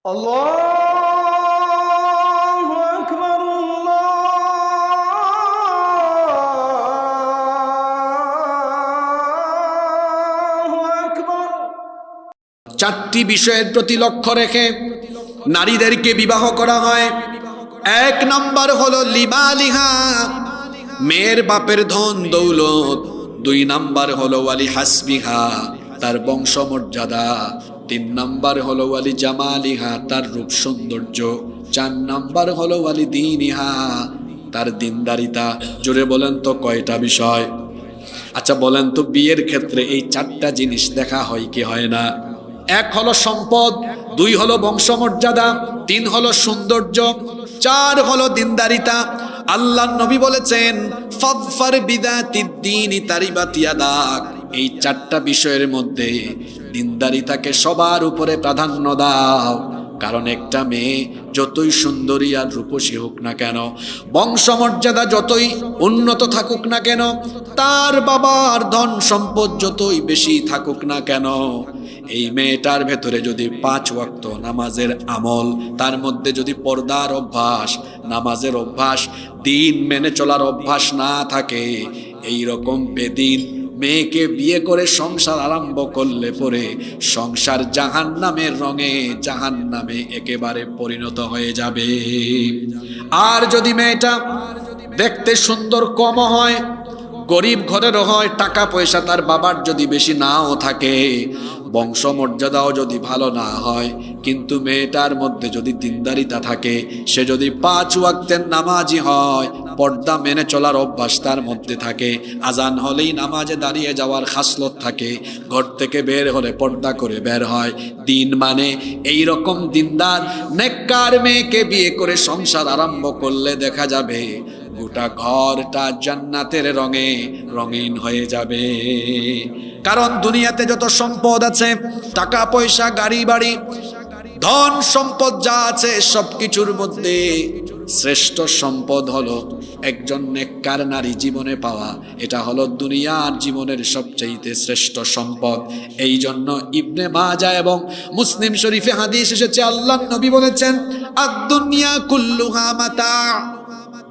আল্লাহু আকবার, আল্লাহু আকবার। চারটি বিষয়ের প্রতি লক্ষ্য রেখে নারীদেরকে বিবাহ করা হয়। এক নাম্বার হলো লিমালিহা, মেয়ের বাপের ধন দৌলত। দুই নাম্বার হলো ওয়ালি হাসবিহা, তার বংশমর্যাদা। তিন নাম্বার হলো ওয়ালি জামালিহা, তার রূপ সৌন্দর্য। চার নাম্বার হলো ওয়ালি দীনিহা, তার দিনদারিতা। জোরে বলেন তো কয়টা বিষয়? আচ্ছা বলেন তো, বিয়ের ক্ষেত্রে এই চারটা জিনিস দেখা হয় কি হয় না? এক হলো সম্পদ, দুই হলো বংশমর্যাদা, তিন হলো সৌন্দর্য, চার হলো দিনদারিতা। আল্লাহ নবী বলেছেন ফাযফার বিযাতিদ দীনি তারিবাত ইয়াদাক। এই চারটা বিষয়ের মধ্যে দিনদারিতাকে সবার উপরে প্রাধান্য দাও। কারণ একটা মেয়ে যতই সুন্দরী আর রূপসী হোক না কেন, বংশমর্যাদা যতই উন্নত থাকুক না কেন, তার বাবার ধন সম্পদ যতই বেশি থাকুক না কেন, এই মেয়েটার ভেতরে যদি 5 ওয়াক্ত নামাজের আমল, তার মধ্যে যদি পর্দার অভ্যাস, নামাজের অভ্যাস, দিন মেনে চলার অভ্যাস না থাকে, এই রকম বেদিন মেয়েকে বিয়ে করে সংসার আরম্ভ করলে পরে সংসার জাহান্নামের রঙে, জাহান্নামে একেবারে পরিণত হয়ে যাবে। আর যদি মেয়েটা দেখতে সুন্দর কম হয়, গরিব ঘরেরও হয়, টাকা পয়সা তার বাবার যদি বেশি নাও থাকে, বংশমর্যাদাও যদি ভালো না হয়, কিন্তু মেয়েটার মধ্যে যদি দিনদারিতা থাকে, সে যদি 5 ওয়াক্তের নামাজি হয়, পর্দা মেনে চলার অভ্যাস তার মধ্যে থাকে, আজান হলেই নামাজে দাঁড়িয়ে যাওয়ার খাসলত থাকে, ঘর থেকে বের হলে পর্দা করে বের হয়, দিন মানে এই রকম দিনদার নেককার মেয়েকে বিয়ে করে সংসার আরম্ভ করলে দেখা যাবে গোটা ঘরটা জান্নাতের রঙে রঙিন হয়ে যাবে। কারণ দুনিয়াতে যত সম্পদ আছে, টাকা পয়সা, গাড়ি বাড়ি, ধন সম্পদ যা আছে, সবকিছুর মধ্যে শ্রেষ্ঠ সম্পদ হলো একজন নেককার নারী জীবনে পাওয়া। এটা হলো দুনিয়ার জীবনের সবচেয়ে শ্রেষ্ঠ সম্পদ। এই জন্য ইবনে মাজাহ এবং মুসলিম শরীফে হাদিস এসেছে, আল্লাহর নবী বলেছেন আদ-দুনিয়া কুল্লুহা মাতা।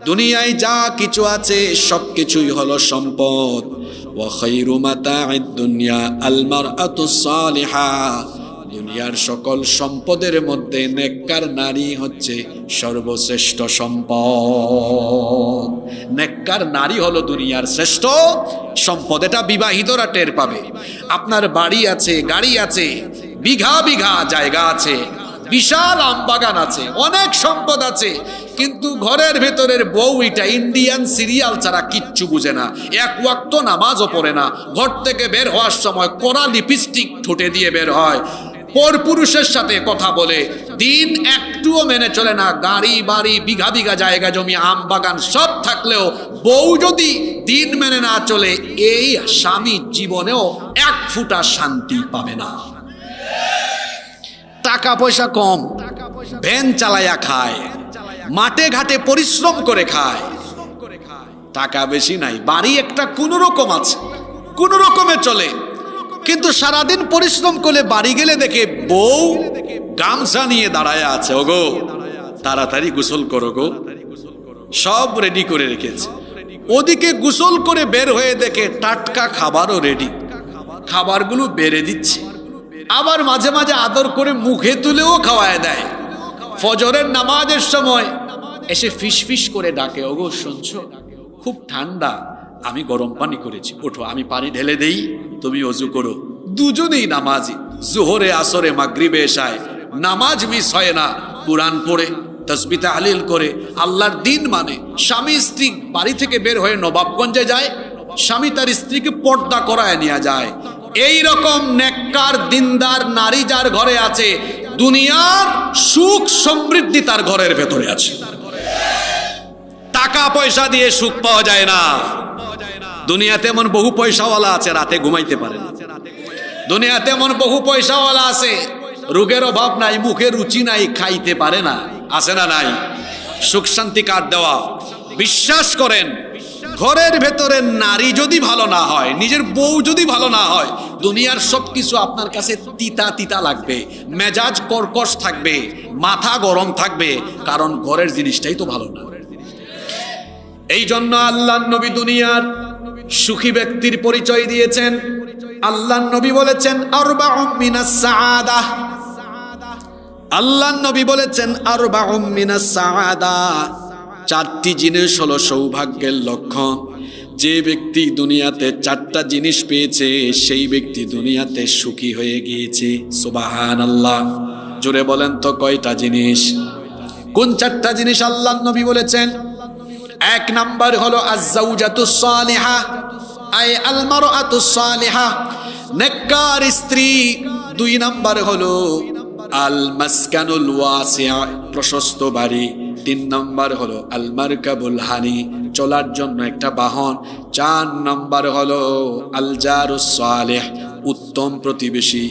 দুনিয়ায় যা কিছু আছে সবকিছুই হলো সম্পদ। ওয়া খায়রু মাতা'আদ দুনিয়া আল মারআতুস সালিহা। দুনিয়ার সকল সম্পদের মধ্যে নেককার নারী হচ্ছে সর্বশ্রেষ্ঠ সম্পদ। নেককার নারী হলো দুনিয়ার শ্রেষ্ঠ সম্পদ। এটা বিবাহিতরা টের পাবে। আপনার বাড়ি আছে, গাড়ি আছে, বিঘা বিঘা জায়গা আছে, বিশাল আমবাগান আছে, অনেক সম্পদ আছে, কিন্তু ঘরের ভেতরের বউ এটা ইন্ডিয়ান সিরিয়াল ছাড়া কিচ্ছু বুঝে না, 1 ওয়াক্ত নামাজও পড়ে না, ঘর থেকে বের হওয়ার সময় কড়া লিপস্টিক ঠোঁটে দিয়ে বের হয়, পরপুরুষের সাথে কথা বলে, দিন একটুও মেনে চলে না, গাড়ি বাড়ি, বিঘা বিঘা জায়গা জমি, আম বাগান সব থাকলেও বউ যদি দিন মেনে না চলে, এই স্বামী জীবনেও 1 ফোঁটা শান্তি পাবে না। টাকা পয়সা কম, ভ্যান চালায়া খায়, মাঠে ঘাটে পরিশ্রম করে খায়, টাকা বেশি নাই, বাড়ি একটা কোনো রকম আছে, কোনো রকমে চলে, কিন্তু সারাদিন পরিশ্রম করে বাড়ি গেলে দেখে বউ গামছা নিয়ে দাঁড়ায় আছে, ওগো তাড়াতাড়ি গোসল করো গো, সব রেডি করে রেখেছে। ওদিকে গোসল করে বের হয়ে দেখে টাটকা খাবারও রেডি, খাবারগুলো বেড়ে দিচ্ছে, আবার মাঝে মাঝে আদর করে মুখে তুলেও খাওয়ায় দেয়। ফজরের নামাজের সময় এসে ফিস ফিস করে ডাকে, ওগো শুনছো খুব ঠান্ডা, আমি গরম পানি করেছি, ওঠো আমি পানি ঢেলে দেই, তুমি ওযু করো। দুজনেই নামাজি, জোহরে আসরে মাগরিবে এশায় নামাজ মিস হয় না, কুরআন পড়ে তাসবিহ তাহলিল করে আল্লাহর দিন মানে। স্বামী স্ত্রী বাড়ি থেকে বের হয়ে নবাবগঞ্জে যায়, স্বামী তার স্ত্রীকে পর্দা করায় নিয়ে যায়। এই রকম নেককার দিনদার নারী যার ঘরে আছে, দুনিয়ার সুখ সমৃদ্ধি তার ঘরের ভেতরে আছে। টাকা পয়সা দিয়ে সুখ পাওয়া যায় না। দুনিয়াতে এমন বহু পয়সাওয়ালা আছে রাতে ঘুমাইতে পারে না। দুনিয়াতে এমন বহু পয়সাওয়ালা আছে রোগের অভাব নাই, মুখে রুচি নাই, খাইতে পারে না, আছে না নাই? সুখ শান্তি কার দেওয়া? বিশ্বাস করেন, ঘরের ভেতরে নারী যদি ভালো না হয়, নিজের বউ যদি ভালো না হয়, দুনিয়ার সবকিছু আপনার কাছে তিতা তিতা লাগবে, মেজাজ কর্কশ থাকবে, মাথা গরম থাকবে, কারণ ঘরের জিনিসটাই তো ভালো না। এই জন্য আল্লাহর নবী দুনিয়ার সুখী ব্যক্তির পরিচয় দিয়েছেন। আল্লাহর নবী বলেছেন আরবাউম মিনাস সাআদাহ, আল্লাহর নবী বলেছেন আরবাউম মিনাস সাআদাহ, চারটি জিনিস হলো সৌভাগ্যের লক্ষণ। যে ব্যক্তি দুনিয়াতে চারটা জিনিস পেয়েছে সেই ব্যক্তি দুনিয়াতে সুখী হয়ে গিয়েছে। সুবহানাল্লাহ, জোরে বলেন তো কয়টা জিনিস? কোন চারটা জিনিস আল্লাহর নবী বলেছেন? এক নাম্বার হলো আয-যাওজাতুস সালিহা, আই আল মারআতুস সালিহা, নেককার স্ত্রী। দুই নাম্বার হলো আল মাসকানুল ওয়াসিআ, প্রশস্ত বাড়ি। তিন নাম্বার হলো আল মারকাবুল হানি, চলার জন্য একটা বাহন। চার নাম্বার হলো আল জারুস সালিহ, উত্তম প্রতিবেশী।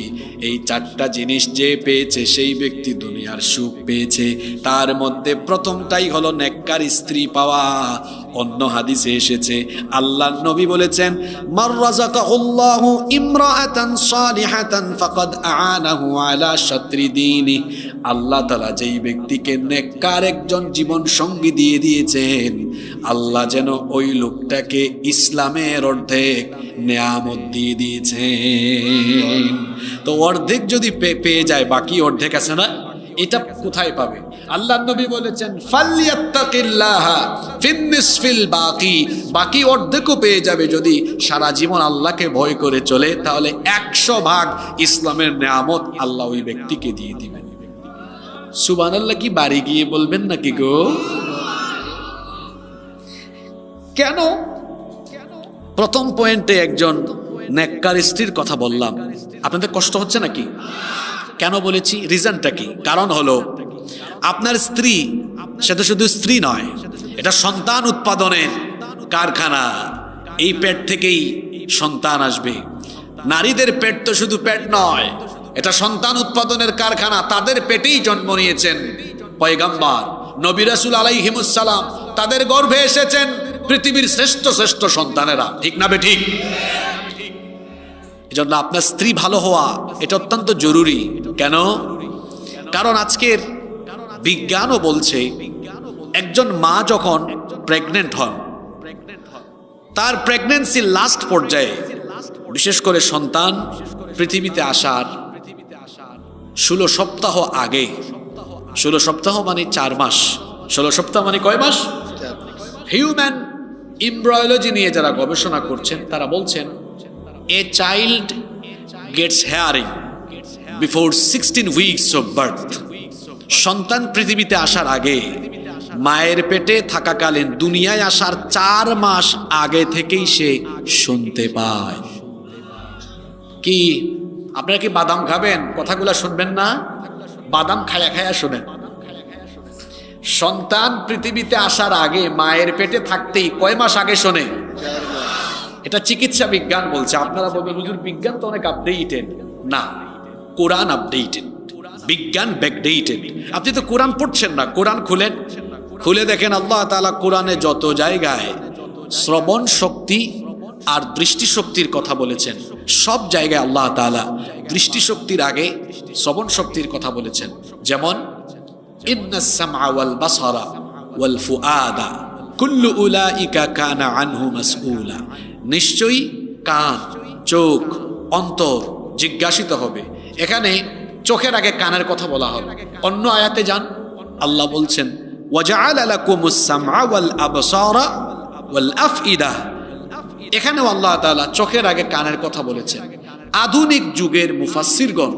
এই চারটা জিনিস যে পেয়েছে সেই ব্যক্তি দুনিয়ার সুখ পেয়েছে। তার মধ্যে প্রথমটাই হলো নেককার স্ত্রী পাওয়া। অন্য হাদিসে এসেছে আল্লাহর নবী বলেছেন মার রাযাকাহুল্লাহু ইমরাআতান সালিহাতান ফাকাদ আ'ানাহু আলা শাতরি দীনি, আল্লাহ তাআলা যেই ব্যক্তিকে নেককার একজন জীবন সঙ্গী দিয়ে দিয়েছেন, আল্লাহ যেন ওই লোকটাকে ইসলামের অর্ধেক নেয়ামত দিয়ে দিয়েছেন। তো অর্ধেক যদি পেয়ে যায়, বাকি অর্ধেক আছে না, এটা কোথায় পাবে? আল্লাহর নবী বলেছেন ফালইয়াত্তাকিল্লাহা ফিন্নিসফিল বাকি, বাকি অর্ধেকও পেয়ে যাবে যদি সারা জীবন আল্লাহকে ভয় করে চলে, তাহলে 100 ভাগ ইসলামের নেয়ামত আল্লাহ ওই ব্যক্তিকে দিয়ে দিবেন। সুবহানাল্লাহ কি বাড়ি গিয়ে বলবেন নাকি গো? কেন প্রথম পয়েন্টে একজন নেককার স্ত্রীর কথা বললাম? আপনাদের কষ্ট হচ্ছে নাকি? কেন বলেছি? রিজনটা কি? কারণ হলো আপনার স্ত্রী সেটা শুধু স্ত্রী নয়, এটা সন্তান উৎপাদনের কারখানা। এই পেট থেকেই সন্তান আসবে। নারীদের পেট তো শুধু পেট নয়, এটা সন্তান উৎপাদনের কারখানা। তাদের পেটেই জন্ম নিয়েছেন পয়গম্বর নবী রাসূল আলাইহিমুস সালাম, তাদের গর্ভে এসেছেন পৃথিবীর শ্রেষ্ঠ শ্রেষ্ঠ সন্তানেরা। ঠিক না বেঠিক? এজন্য আপনার স্ত্রী ভালো হওয়া এটা অত্যন্ত জরুরি। কেন? কারণ আজকের বিজ্ঞানও বলছে একজন মা যখন প্রেগনেন্ট হন, তার প্রেগন্যান্সির লাস্ট পর্যায়ে, বিশেষ করে সন্তান পৃথিবীতে আসার 16 সপ্তাহ আগে, 16 সপ্তাহ মানে 4 মাস, 16 সপ্তাহ মানে কয় মাস? হিউম্যান এমব্রায়োলজি নিয়ে যারা গবেষণা করছেন তারা বলছেন a child gets hearing before 16 weeks of birth, সন্তান পৃথিবীতে আসার আগে, মায়ের পেটে থাকাকালীন দুনিয়ায় আসার 4 মাস আগে থেকেই সে শুনতে পায়। কি আপনারা কি বাদাম খাবেন? কথাগুলো শুনবেন না? বাদাম খায়া খায়া শুনেন। সন্তান পৃথিবীতে আসার আগে, মায়ের পেটে থাকতেই কয় মাস আগে শোনে? এটা চিকিৎসা বিজ্ঞান বলছে। আপনারা বলবেন হুজুর বিজ্ঞান তো অনেক আপডেটেড। না, কোরআন আপডেটেড, বিজ্ঞান ব্যাকডেটেড। আপনি তো কোরআন পড়ছেন না। কোরআন খুলেন, খুলে দেখেন আল্লাহ তাআলা কোরআনে যত জায়গায় শ্রবণ শক্তি আর দৃষ্টিশক্তির কথা বলেছেন, সব জায়গায় আল্লাহ তাআলা দৃষ্টিশক্তির আগে শ্রবণ শক্তির কথা বলেছেন। যেমন ইন্নাস সামআ ওয়াল বাসারা ওয়াল ফুআদা কুল্লু উলাইকা কানা আনহু মাসউলা, নিশ্চয়ই কান, চোখ, অন্তর জিজ্ঞাসিত হবে। এখানে চোখের আগে কানের কথা বলা হবে। অন্য আয়াতে যান, আল্লাহ বলছেন ওয়াজআলা লাকুমুস সামআ ওয়াল আবসারা ওয়াল আফইদা, এখানেও আল্লাহ তাআলা চোখের আগে কানের কথা বলেছেন। আধুনিক যুগের মুফাসসিরগণ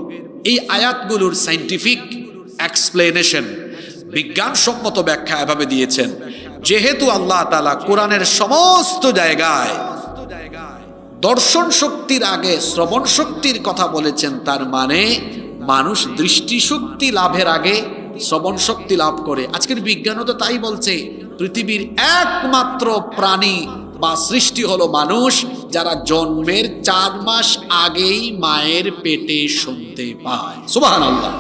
এই আয়াতগুলোর সায়েন্টিফিক এক্সপ্লেনেশন, বিজ্ঞানসম্মত ব্যাখ্যা এভাবে দিয়েছেন, যেহেতু আল্লাহ তাআলা কোরআনের সমস্ত জায়গায় দর্শন শক্তির আগে শ্রবণ শক্তির কথা বলেছেন, তার মানে মানুষ দৃষ্টিশক্তি লাভের আগে শ্রবণ শক্তি লাভ করে। আজকের বিজ্ঞানও তো তাই বলছে, পৃথিবীর একমাত্র প্রাণী বা সৃষ্টি হলো মানুষ, যারা জন্মের 4 মাস আগেই মায়ের পেটে শুনতে পায়। সুবহানাল্লাহ।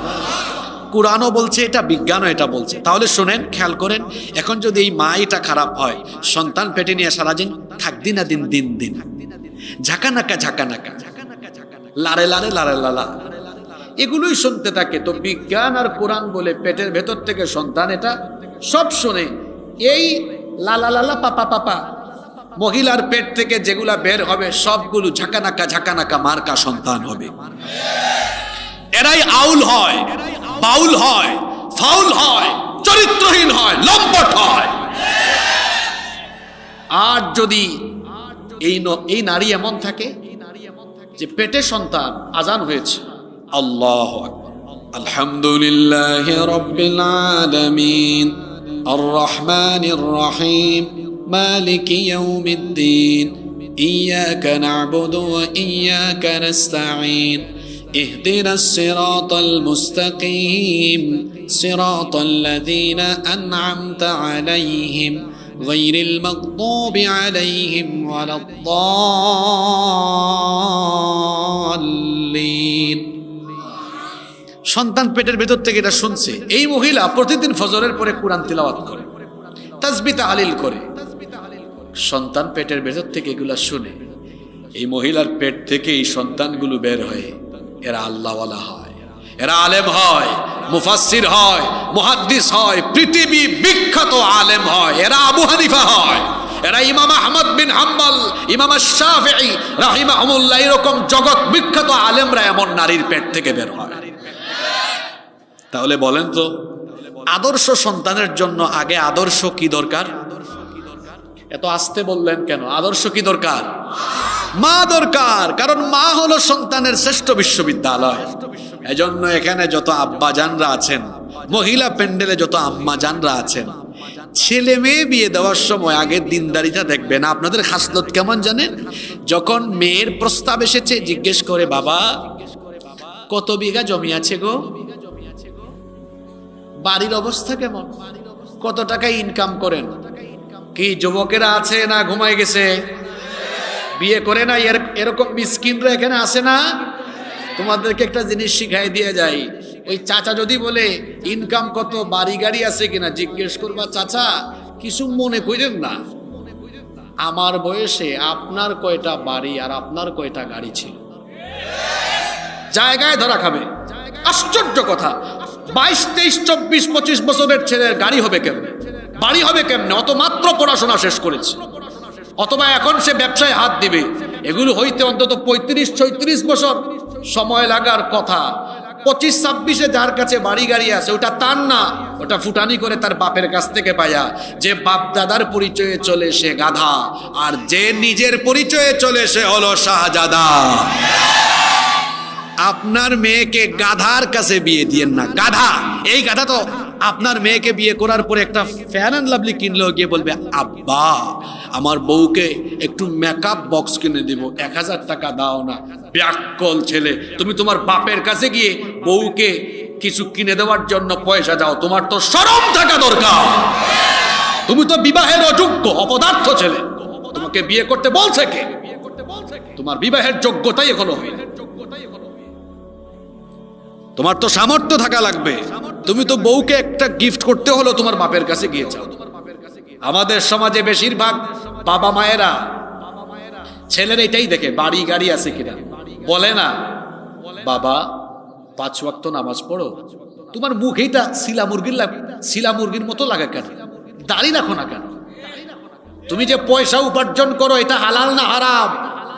কোরআনও বলছে এটা, বিজ্ঞানও এটা বলছে। তাহলে শোনেন, খেয়াল করেন, এখন যদি এই মা এটা খারাপ হয়, সন্তান পেটে নিয়ে সারাদিন থাকদি না, দিন দিন দিন ঝাঁকানাকা ঝাঁকানাকা, লারে লারে লারে লালা, এগুলোই শুনতে থাকে। তো বিজ্ঞান আর কোরআন বলে পেটের ভেতর থেকে সন্তান এটা সব শুনে এই লালা লালা পাপা পাপা মহিলার পেট থেকে যেগুলা বের হবে সবগুলো ঝাঁকানাকা ঝাঁকানাকা মার্কা সন্তান হবে। এরাই আউল হয়, বাউল হয়, ফাউল হয়, চরিত্রহীন হয়, লম্পট হয়। আর যদি এই নারী এমন থাকে যে পেটে সন্তান, আজান হয়েছে, আল্লাহু আকবার, আলহামদুলিল্লাহি রাব্বিল আলামিন, আর রহমানির রহিম, মালিকি ইয়াউমিদ্দিন, ইয়াকা না'বুদু ওয়া ইয়াকা নাস্তাঈন, ইহদিনাস সিরাতাল মুস্তাকিম, সিরাতাল লাযীনা আন'আমতা আলাইহিম গায়রিল মাগদুবি আলাইহিম ওয়ালাদ-দাল্লিন। সন্তান পেটের ভেতর থেকে এটা শুনছে। এই মহিলা প্রতিদিন ফজরের পরে কোরআন তিলাওয়াত করে, তাসবিহ তাহলিল করে। সন্তান পেটের ভেতর থেকে এগুলা শুনে, এই মহিলার পেট থেকে এই সন্তানগুলো বের হয়ে এরা আল্লাহওয়ালা হয়, এরা আলেম হয়, মুফাসসির হয়, মুহাদ্দিস হয়, পৃথিবী বিখ্যাত আলেম হয়, এরা আবু হানিফা হয়, এরা ইমাম আহমদ বিন হাম্বল, ইমাম শাফিঈ রাহিমাহুমুল্লাহ, এরকম জগৎ বিখ্যাত আলেমরা এমন নারীর পেট থেকে বের হয়। তাহলে বলেন তো, আদর্শ সন্তানের জন্য আগে আদর্শ কি দরকার? এত আস্তে বললেন কেন? আদর্শ কি দরকার? মা দরকার। কারণ মা হলো সন্তানের শ্রেষ্ঠ বিশ্ববিদ্যালয়। এজন্য এখানে যত আব্বা জানরা আছেন, মহিলা প্যান্ডেলে যত আম্মা জানরা আছেন, ছেলে মেয়ে বিয়ে দেওয়ার সময় আগে দিনদারিতা দেখবেন। আপনাদের খাসলত কেমন জানেন? যখন মেয়ের প্রস্তাব এসেছে, জিজ্ঞেস করে, বাবা কত বিঘা জমি আছে গো? বাড়ির অবস্থা কেমন? কত টাকা ইনকাম করেন? কি যুবকেরা আছে না ঘুমায় গেছে? বিয়ে করে না এরকম মিসকিনরা এখানে আসে না? তোমাদেরকে একটা জিনিস শিখাই দিয়ে যাই, ওই চাচা যদি বলে ইনকাম কত, বাড়ি গাড়ি আছে কিনা, জিজ্ঞেস করবা, চাচা কিছু মনে করেন না, আমার বয়সে আপনার কয়টা বাড়ি আর আপনার কয়টা গাড়ি ছিল? জায়গায় ধরা খাবে। আশ্চর্য কথা, 22, 23, 24, 25 বছরের ছেলের গাড়ি হবে কেমনে, বাড়ি হবে কেমনে? অত মাত্র পড়াশোনা শেষ করেছে, অথবা এখন সে ব্যবসায় হাত দিবে। এগুলো হইতে অন্তত 35-36 বছর সময় লাগার কথা। 25-26-এ যার কাছে বাড়ি গাড়ি আছে, ওটা তার না, ওটা ফুটানি করে তার বাপের কাছ থেকে পায়া। যে বাপ দাদার পরিচয়ে চলে সে গাধা, আর যে নিজের পরিচয়ে চলে সে হলো শাহজাদা। আপনার মেয়েকে গাধার কাছে বিয়ে দিয়েন না। গাধা, এই গাধা তো আপনার মেয়েকে বিয়ে করার পরে একটা ফেয়ার অ্যান্ড লাভলি কিনলেও গিয়ে বলবে, আব্বা আমার বউকে একটু মেকআপ বক্স কিনে দিব, 1000 টাকা দাও না। ব্যাককল ছেলে, তুমি তোমার বাপের কাছে গিয়ে বউকে কিছু কিনে দেওয়ার জন্য পয়সা দাও, তোমার তো শরম থাকা দরকার। তুমি তো বিবাহের অযোগ্য অপদার্থ ছেলে, তোমাকে বিয়ে করতে বলছে কে? তোমার বিবাহের যোগ্যতাই এখনো হয়নি। তোমার তো সামর্থ্য থাকা লাগবে। তুমি তো বউকে একটা গিফট করতে হলো তোমার বাপের কাছে গিয়ে চাও। আমাদের সমাজে বেশিরভাগ বাবা মায়েরা ছেলের এটাই দেখে, বাড়ি গাড়ি আছে কিনা। বলে না, বাবা 5 ওয়াক্ত নামাজ পড়ো। তোমার মুখ এইটা শিলা মুরগির মতো লাগে কেন? দাড়ি রাখো না কেন? তুমি যে পয়সা উপার্জন করো, এটা হালাল না হারাম?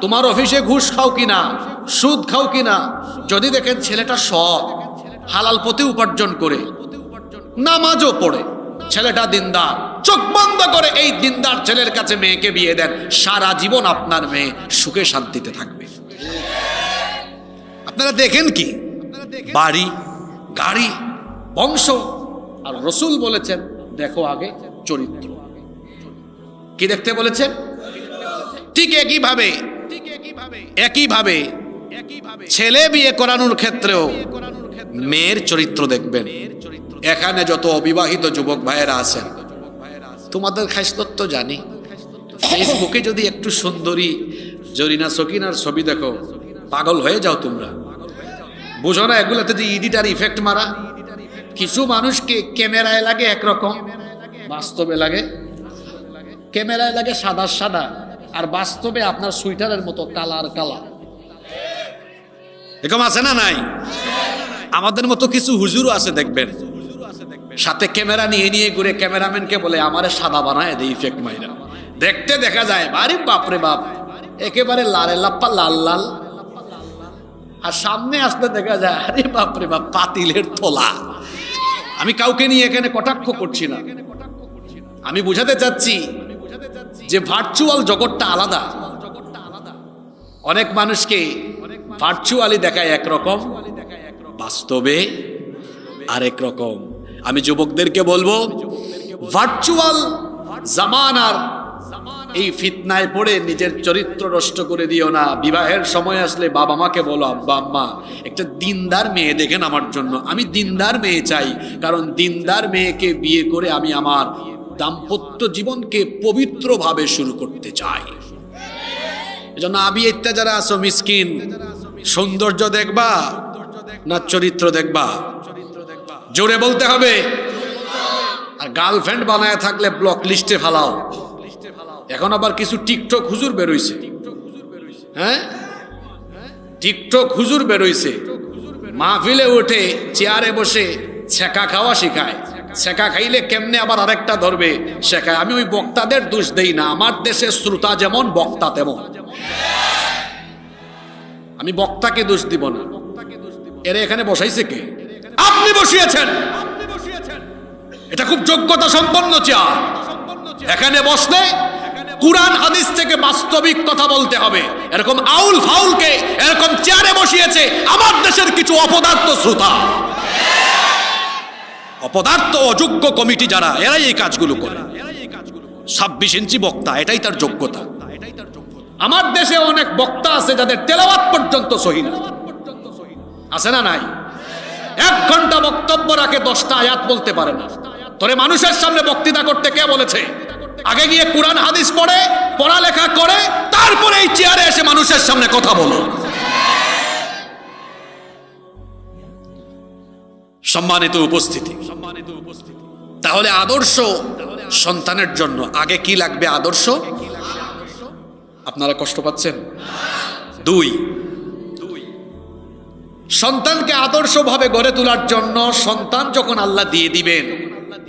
তোমার অফিসে ঘুষ খাও কিনা, সুদ খাও কিনা? যদি দেখেন ছেলেটা সৎ, হালাল পথে উপার্জন করে, নামাজও পড়ে, ছেলেটা দিনদার, চোখ বন্ধ করে এই দিনদার ছেলের কাছে মেয়েকে বিয়ে দেন, সারা জীবন আপনার মেয়ে সুখে শান্তিতে থাকবে। আপনারা দেখেন কি? বাড়ি গাড়ি বংশ। আর রসুল বলেছেন, দেখো আগে চরিত্র। কি দেখতে বলেছেন? ঠিক একইভাবে ছেলে বিয়ে করানোর ক্ষেত্রেও মেয়ের চরিত্র দেখবেন। এখানে যত অবিবাহিত যুবক ভাইয়েরা আছেন, তোমাদের খাসলত তো জানি। ফেসবুকে যদি একটু সুন্দরী জরিনা সকিনার ছবি দেখো, পাগল হয়ে যাও তোমরা। বুঝো না এগুলোতে যে এডিটার ইফেক্ট মারা? কিছু মানুষকে ক্যামেরায় লাগে একরকম, বাস্তবে লাগে, ক্যামেরায় লাগে সাদা সাদা, আর বাস্তবে আপনার সুইটারের মতো কালার কালার। এরকম আছে না নাই? আমাদের মতো কিছু হুজুরও আছে দেখবেন, সাথে ক্যামেরা নিয়ে নিয়ে ঘুরে, ক্যামেরাম্যানকে বলে আমারে সাদা বানায় দেই ইফেক্ট মাইরা। দেখতে দেখা যায় বাড়ি বাপরে বাপ, একেবারে লালে লাপ্পা লাল লাল, আর সামনে আসতে দেখা যায় আরে বাপরে বাপ পাতিলের তোলা। আমি কাউকে নিয়ে এখানে কটাক্ষ করছি না, আমি বুঝাতে চাচ্ছি যে ভার্চুয়াল জগৎটা আলাদা। অনেক মানুষকে ভার্চুয়ালি দেখায় একরকম, বাস্তবে আরেক রকম। আমি যুবকদেরকে বলবো, ভার্চুয়াল জামানার এই ফিতনায় পড়ে নিজের চরিত্র নষ্ট করে দিও না। বিবাহের সময় আসলে বাবা মাকে বলো, আব্বা আম্মা একটা দিনদার মেয়ে দেখেন আমার জন্য, আমি দিনদার মেয়ে চাই, কারণ দিনদার মেয়েকে বিয়ে করে আমি আমার দাম্পত্য জীবনকে পবিত্রভাবে শুরু করতে চাই। এজন্য আবি ইত্যা যারা আছো মিসকিন, সৌন্দর্য দেখবা না চরিত্র দেখবা? জোরে বলতে হবে। আর গার্লফ্রেন্ড বানায় থাকলে ব্লক লিস্টে ফেলাও। এখন আবার কিছু টিকটক হুজুর বেরোইছে, হ্যাঁ টিকটক হুজুর বেরোইছে, মাহফিলে উঠে চেয়ারে বসে ছেঁকা খাওয়া শিখায়। ছেঁকা খাইলে কেমনে আবার আরেকটা ধরবে শেখায়। আমি ওই বক্তাদের দোষ দেই না, আমার দেশে শ্রোতা যেমন বক্তা তেমন। আমি বক্তাকে দোষ দিব না, এরা এখানে বসাইছে কে? আপনি বসিয়েছেন। এটা খুব যোগ্যতা সম্পন্ন চেয়ার। এখানে বসলে কুরআন হাদিস থেকে বাস্তবিক কথা বলতে হবে। এরকম আউল ফাউলকে এরকম চেয়ারে বসিয়েছে আমার দেশের কিছু অপদার্থ শ্রোতা, অপদার্থ অযোগ্য কমিটি যারা, এরাই এই কাজগুলো করে। 26 ইঞ্চি বক্তা, এটাই তার যোগ্যতা। আমার দেশে অনেক বক্তা আছে যাদের তেলাওয়াত পর্যন্ত সহি না, আছে না নাই? 1 ঘন্টা বক্তব্য রাখে, 10টা আয়াত বলতে পারে না। তোরে মানুষের সামনে বক্তৃতা করতে কে বলেছে? আগে গিয়ে কুরআন হাদিস পড়ে, পড়ালেখা করে, তারপরে এই চেয়ারে এসে মানুষের সামনে কথা বলো। সম্মানিত উপস্থিতি, তাহলে আদর্শ সন্তানের জন্য আগে কি লাগবে? আদর্শ। আপনারা কষ্ট পাচ্ছেন? 2, সন্তানকে আদর্শভাবে গড়ে তোলার জন্য সন্তান যখন আল্লাহ দিয়ে দিবেন,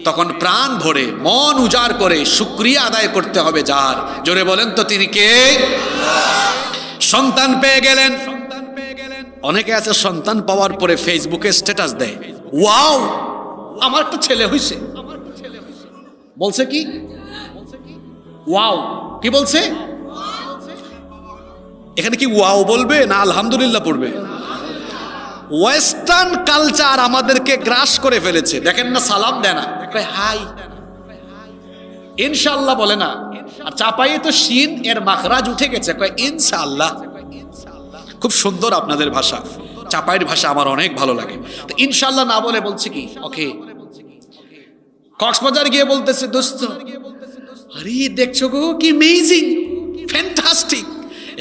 তখন প্রাণ ভরে মন উজাড় করে শুকরিয়া আদায় করতে হবে যার। জোরে বলেন তো তিনি কে? সন্তান পেয়ে গেলেন। অনেকে আছে সন্তান পাওয়ার পরে ফেসবুকে স্ট্যাটাস দেয়, ওয়াও আমার একটা ছেলে হইছে। বলছে কি? ওয়াও। কি বলছে? এখানে কি ওয়াও বলবে না আলহামদুলিল্লাহ পড়বে? ওয়েস্টার্ন কালচার আমাদেরকে গ্রাস করে ফেলেছে। দেখেন না, সালাম দেয় না, হাই ইনশাআল্লাহ বলে না। আর চাপাইয়ে তো শিন এর মাখরাজ উঠে গেছে, কয় ইনশাআল্লাহ। খুব সুন্দর আপনাদের ভাষা, চাপাইয়ের ভাষা আমার অনেক ভালো লাগে। তো ইনশাআল্লাহ না বলে বলছে কি ওকে। কক্সবাজার গিয়ে বলতেছে, দোস্ত আরে দেখছো গো কি অ্যামেজিং, ফ্যান্টাস্টিক।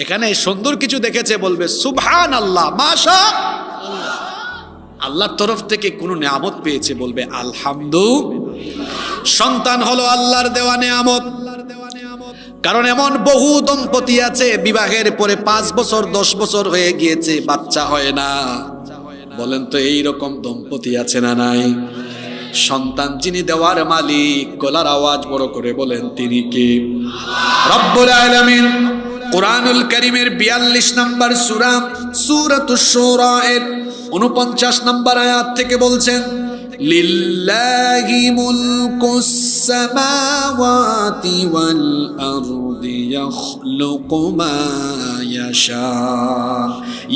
এখানে সুন্দর কিছু দেখেছে বলবে সুবহানাল্লাহ, মাশাআল্লাহ। আল্লাহর তরফ থেকে কোন নিয়ামত পেয়েছে বলবে আলহামদুলিল্লাহ। সন্তান হলো আল্লাহর দেওয়া নিয়ামত। কারণ এমন বহু দম্পতি আছে বিবাহের পরে 5 বছর 10 বছর হয়ে গিয়েছে, বাচ্চা হয় না। বলেন তো এই রকম দম্পতি আছে না নাই? সন্তান যিনি দেওয়ার মালিক, গলার আওয়াজ বড় করে বলেন তিনি কে? রব্বুল আলামিন কুরআনুল কারীমের 42 নম্বর সূরা সূরাতুশ শুরা এর 49 নম্বর আয়াত থেকে বলছেন, লিল্লাহি মুলকুস সামাওয়াতি ওয়াল আরদি ইয়াখলুকু মা ইয়াশা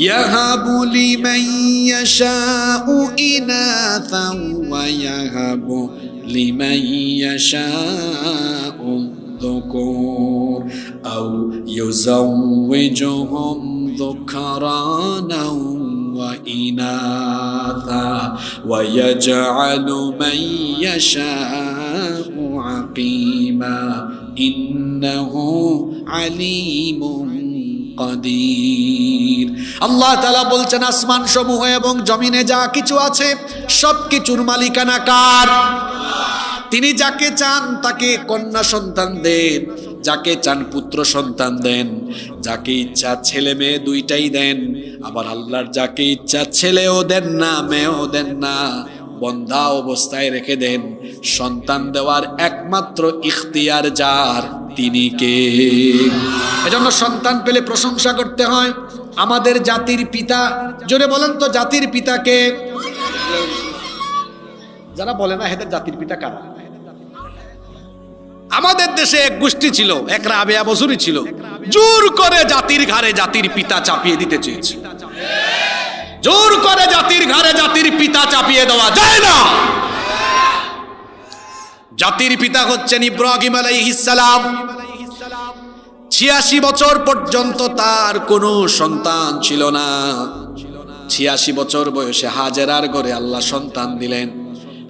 ইয়াহাবু লিমান ইয়াশাউ ইনাথান ওয়া ইয়াহাবু লিমান ইয়াশাউ الذكور أو يزوجهم ذكرانا وإناثا ويجعل من يشاء عقيما إنه عليم قدير আল্লাহ তাআলা বলছেন আসমান সমূহ এবং জমিনে যা কিছু আছে সবকিছুর মালিকানা কার? তিনি যাকে চান তাকে কন্যা সন্তান দেন, যাকে চান পুত্র সন্তান দেন, যাকে ইচ্ছা ছেলে মেয়ে দুইটাই দেন। আবার আল্লাহর যাকে ইচ্ছা ছেলেও দেন না মেয়েও দেন না, বন্ধা অবস্থায় রেখে দেন। সন্তান দেওয়ার একমাত্র ইখতিয়ার যার, তিনি কে? এজন্য সন্তান পেলে প্রশংসা করতে হয়। আমাদের জাতির পিতা, জোরে বলেন তো জাতির পিতা কে? যারা বলে না এদের জাতির পিতা কারা? আমাদের দেশে এক গোষ্ঠী ছিল, এক রাবেয়া বসুরি ছিল, জোর করে জাতির ঘাড়ে জাতির পিতা চাপিয়ে দিতে চেয়েছে। জোর করে জাতির ঘাড়ে জাতির পিতা চাপিয়ে দেওয়া যায় না। জাতির পিতা হচ্ছেন ইব্রাহিম আলাইহিস সালাম। 86 বছর পর্যন্ত তার কোনো সন্তান ছিল না। 86 বছর বয়সে হাজেরার ঘরে আল্লাহ সন্তান দিলেন।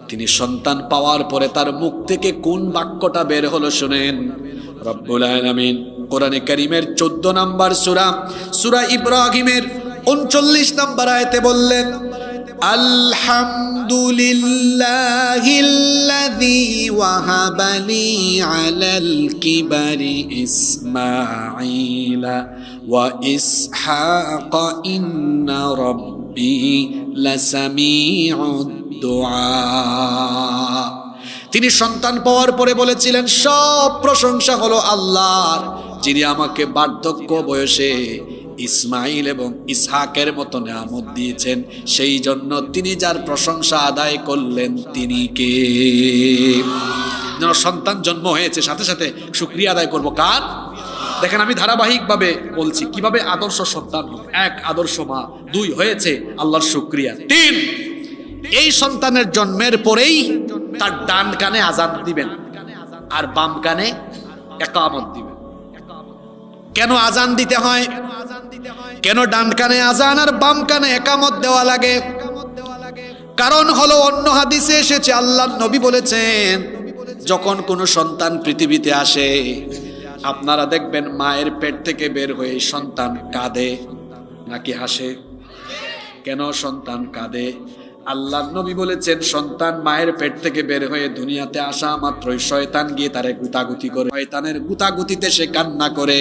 তিনি সন্তান পাওয়ার পরে তার মুখ থেকে কোন বাক্যটা বের হলো শুনেন। রব্বুল আলামিন কোরআনে কারীমের 14 নম্বর সূরা, সূরা ইব্রাহিমের 39 নম্বর আয়াতে বললেন, আলহামদুলিল্লাহিল্লাযী ওয়াহাবালি আলাল কিবারি ইসমাঈলা ওয়া ইসহাক ইন্না রাব্বি লাসামিউদ দুআ। তিনি সন্তান পাওয়ার পরে বলেছিলেন, সব প্রশংসা হলো আল্লাহর, যিনি আমাকে বার্ধক্য বয়সে ইসমাইল এবং ইসহাকের মতো নিয়ামত দিয়েছেন। সেই জন্য তিনি যার প্রশংসা আদায় করলেন তিনি কে? যেন সন্তান জন্ম হয়েছে সাথে সাথে শুকরিয়া আদায় করব কার? দেখেন আমি ধারাবাহিকভাবে বলছি কিভাবে আদর্শ সন্তান হবে। 1 আদর্শ মা, 2 হয়েছে আল্লাহর শুকরিয়া, 3 এই সন্তানের জন্মের পরেই তার ডান কানে আযান দিবেন আর বাম কানে ইকামত দিবেন। কেন আযান দিতে হয়? কেন ডান কানে আযান আর বাম কানে ইকামত দেওয়া লাগে? কারণ হলো অন্য হাদিসে এসেছে, আল্লাহর নবী বলেছেন যখন কোনো সন্তান পৃথিবীতে আসে আপনারা দেখবেন মায়ের পেট থেকে বের হয়ে সন্তান কাঁদে নাকি হাসে? কেন সন্তান কাঁদে? আল্লাহর নবী বলেছেন সন্তান মায়ের পেট থেকে বের হয়ে দুনিয়াতে আসা মাত্রই শয়তান গিয়ে তারে গুতাগুতি করে, শয়তানের গুতাগুতিতে সে কান্না করে।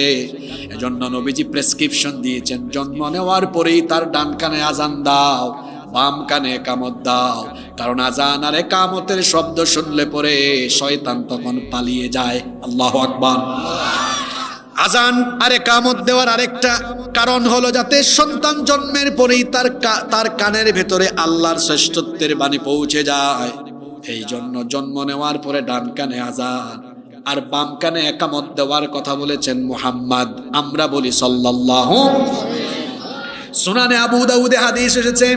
এজন্য নবীজি প্রেসক্রিপশন দিয়েছেন জন্ম নেওয়ার পরেই তার ডান কানে আযান দাও, বাম কানে ইকামত দাও। কারণ আযান আর ইকামতের শব্দ শুনলে পরে শয়তান তখন পালিয়ে যায়। আল্লাহু আকবার। আযান আর ইকামত দেওয়ার আরেকটা কারণ হলো যাতে সন্তান জন্মের পরেই তার কানের ভেতরে আল্লাহর শ্রেষ্ঠত্বের বাণী পৌঁছে যায়। এই জন্য জন্ম নেওয়ার পরে ডান কানে আযান আর বাম কানে ইকামত দেওয়ার কথা বলেছেন মুহাম্মদ। আমরা বলি সাল্লাল্লাহু। সুনানে আবু দাউদে হাদিস এসেছে,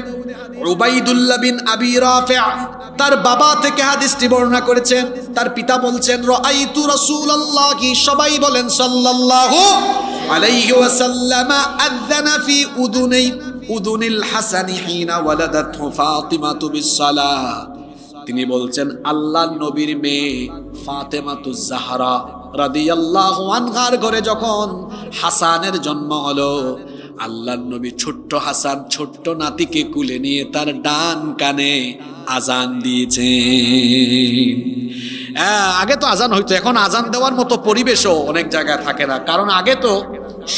উবাইদুল্লাহ বিন আবি রাফি' তার বাবা থেকে হাদিসটি বর্ণনা করেছেন। তার পিতা বলছেন রাআইতু রাসূলুল্লাহি, সবাই বলেন সাল্লাল্লাহু আলাইহি ওয়াসাল্লাম, আযানা ফি উদুনিল হাসানি হিনা ওয়ালাদাতহু ফাতিমাতু বিসসালাহ। তিনি বলছেন আল্লাহর নবীর মেয়ে ফাতেমাতুজ জাহরা রাদিয়াল্লাহু আনহার ঘরে যখন হাসানের জন্ম হলো, আল্লাহর নবী ছোট্ট হাসান ছোট্ট নাতিকে কুলে নিয়ে তার ডান কানে আযান দিয়েছেন। আগে তো আযান হইতো, এখন আযান দেওয়ার মতো পরিবেশও অনেক জায়গায় থাকে না। কারণ আগে তো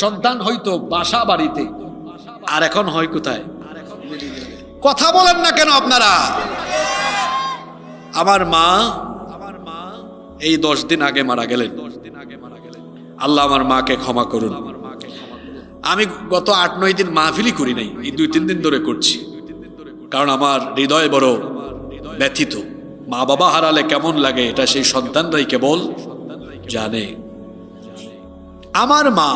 সন্তান হইতো বাসা বাড়িতে, আর এখন হয় কোথায়? কথা বলেন না কেন আপনারা? আমার মা এই 10 দিন আগে মারা গেলেন। আল্লাহ আমার মাকে ক্ষমা করুন। আমি গত 8-9 দিন মাহফিলই করি নাই, এই 2-3 দিন ধরে করছি। কারণ আমার হৃদয় বড় ব্যথিত। মা বাবা হারালে কেমন লাগে এটা সেই সন্তানরাই কেবল জানে। আমার মা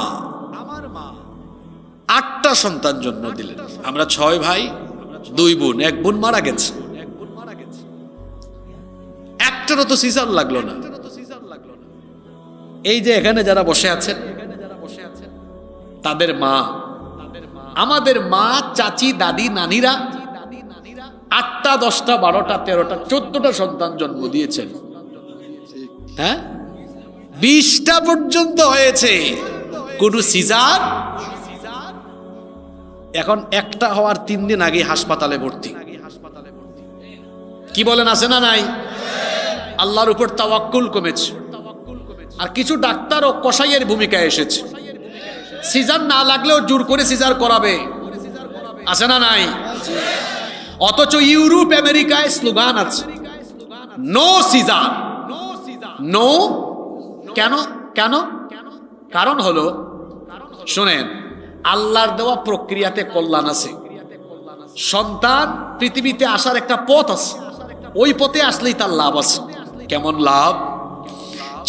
8টা সন্তান জন্ম দিলেন। আমরা 6 ভাই 2 বোন, 1 বোন মারা গেছে। একটারও তো সিজার লাগলো না। এই যে এখানে যারা বসে আছেন তাদের মা, আমাদের মা, চাচি, দাদি, নানিরা 8টা 10টা 12টা 13টা 14টা সন্তান জন্ম দিয়েছেন। হ্যাঁ, 20টা পর্যন্ত হয়েছে, কোন সিজার এখন একটা হওয়ার 3 দিন আগে হাসপাতালে ভর্তি। কি বলেন, আছে না নাই? আল্লাহর উপর তাওয়াক্কুল কমেছে। আর কিছু ডাক্তার ও কসাইয়ের ভূমিকায় এসেছে, সিজার না লাগলেও জোর করে সিজার করাবে, আছে না নাই? অথচ ইউরোপ আমেরিকায় স্লোগান আছে, নো সিজার, নো। কেন? কেন? কারণ হলো, শোনেন, আল্লাহর দেওয়া প্রক্রিয়াতে কল্যাণ আছে। সন্তান পৃথিবীতে আসার একটা পথ আছে, ওই পথে আসলেই তার লাভ আছে। কেমন লাভ?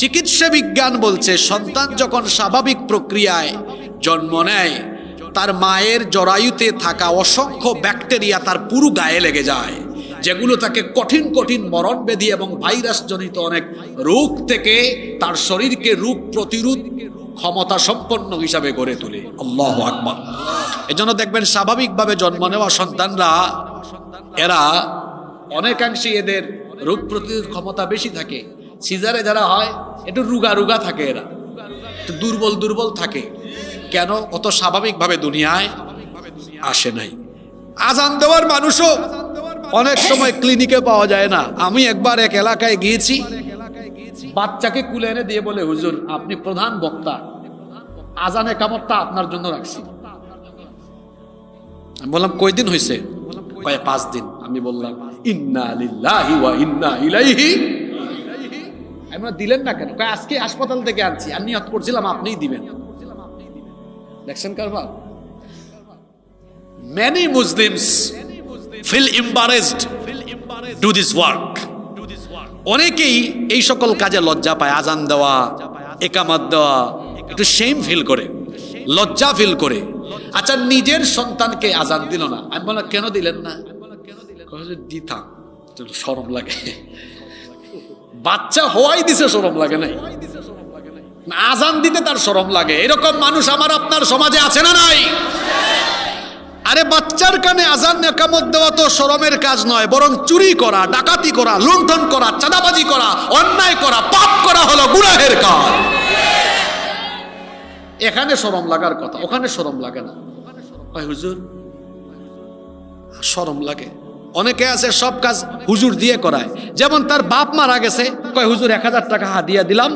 চিকিৎসা বিজ্ঞান বলছে সন্তান যখন স্বাভাবিক প্রক্রিয়ায় জন্ম নেয়, তার মায়ের জরায়ুতে থাকা অসংখ্য ব্যাকটেরিয়া তার পুরো গায়ে লেগে যায়, যেগুলো তাকে কঠিন কঠিন মরণ ব্যাধি এবং ভাইরাস জনিত অনেক রোগ থেকে তার শরীরকে রোগ প্রতিরোধ ক্ষমতা সম্পন্ন হিসাবে গড়ে তোলে। আল্লাহু আকবার। এজন্য দেখবেন স্বাভাবিকভাবে জন্ম নেওয়া সন্তানরা, এরা অনেকাংশে এদের রোগ প্রতিরোধ ক্ষমতা বেশি থাকে। সিজারে যারা হয় একটু রুগা রুগা থাকে, এরা একটু দুর্বল দুর্বল থাকে। কেন? অত স্বাভাবিকভাবে দুনিয়ায় আসে নাই। আজান দেওয়ার মানুষও অনেক সময় ক্লিনিকে পাওয়া যায় না। আমি একবার এক এলাকায় গিয়েছি, বাচ্চাকে কুলে এনে দিয়ে বলে, হুজুর আপনি প্রধান বক্তা, আজানে কামতটা আপনার জন্য রাখছি। আমি বললাম কয়দিন হয়েছে? 5 দিন। আমি বললাম ইন্না লিল্লাহি ওয়া ইন্না ইলাইহি। আমরা দিলেন না কেন? আজকে হাসপাতাল থেকে আনছি, আর নিয়ত করছিলাম আপনিই দিবেন। দেখছেন কারবার? Many Muslims feel embarrassed do this work. অনেকেই এই সকল কাজে লজ্জা পায়। আজান দেওয়া, একামত দেওয়া, একটু শেম ফিল করে, লজ্জা ফিল করে। আচ্ছা, নিজের সন্তানকে আজান দিল না, আমি বললাম কেন দিলেন না? দিতাম, শরম লাগে। বাচ্চা হওয়াই দিছে, শরম লাগে নাই? আজান দিতে তার শরম লাগে। এরকম মানুষ আমার আপনার সমাজে আছে না নাই? আরে বাচ্চার কানে আজান একামত দেওয়া তো শরমের কাজ নয়, বরং চুরি করা, ডাকাতি করা, লুণ্ঠন করা, চাঁদাবাজি করা, অন্যায় করা, পাপ করা হলো গুনাহের কাজ। এখানে শরম লাগার কথা, ওখানে শরম লাগে না। হুজুর শরম লাগে। অনেকে আছে সব কাজ হুজুর দিয়ে করায়। যেমন তার বাপ মারা গেছে, কয় হুজুর 1000 টাকা হাদিয়া দিলাম,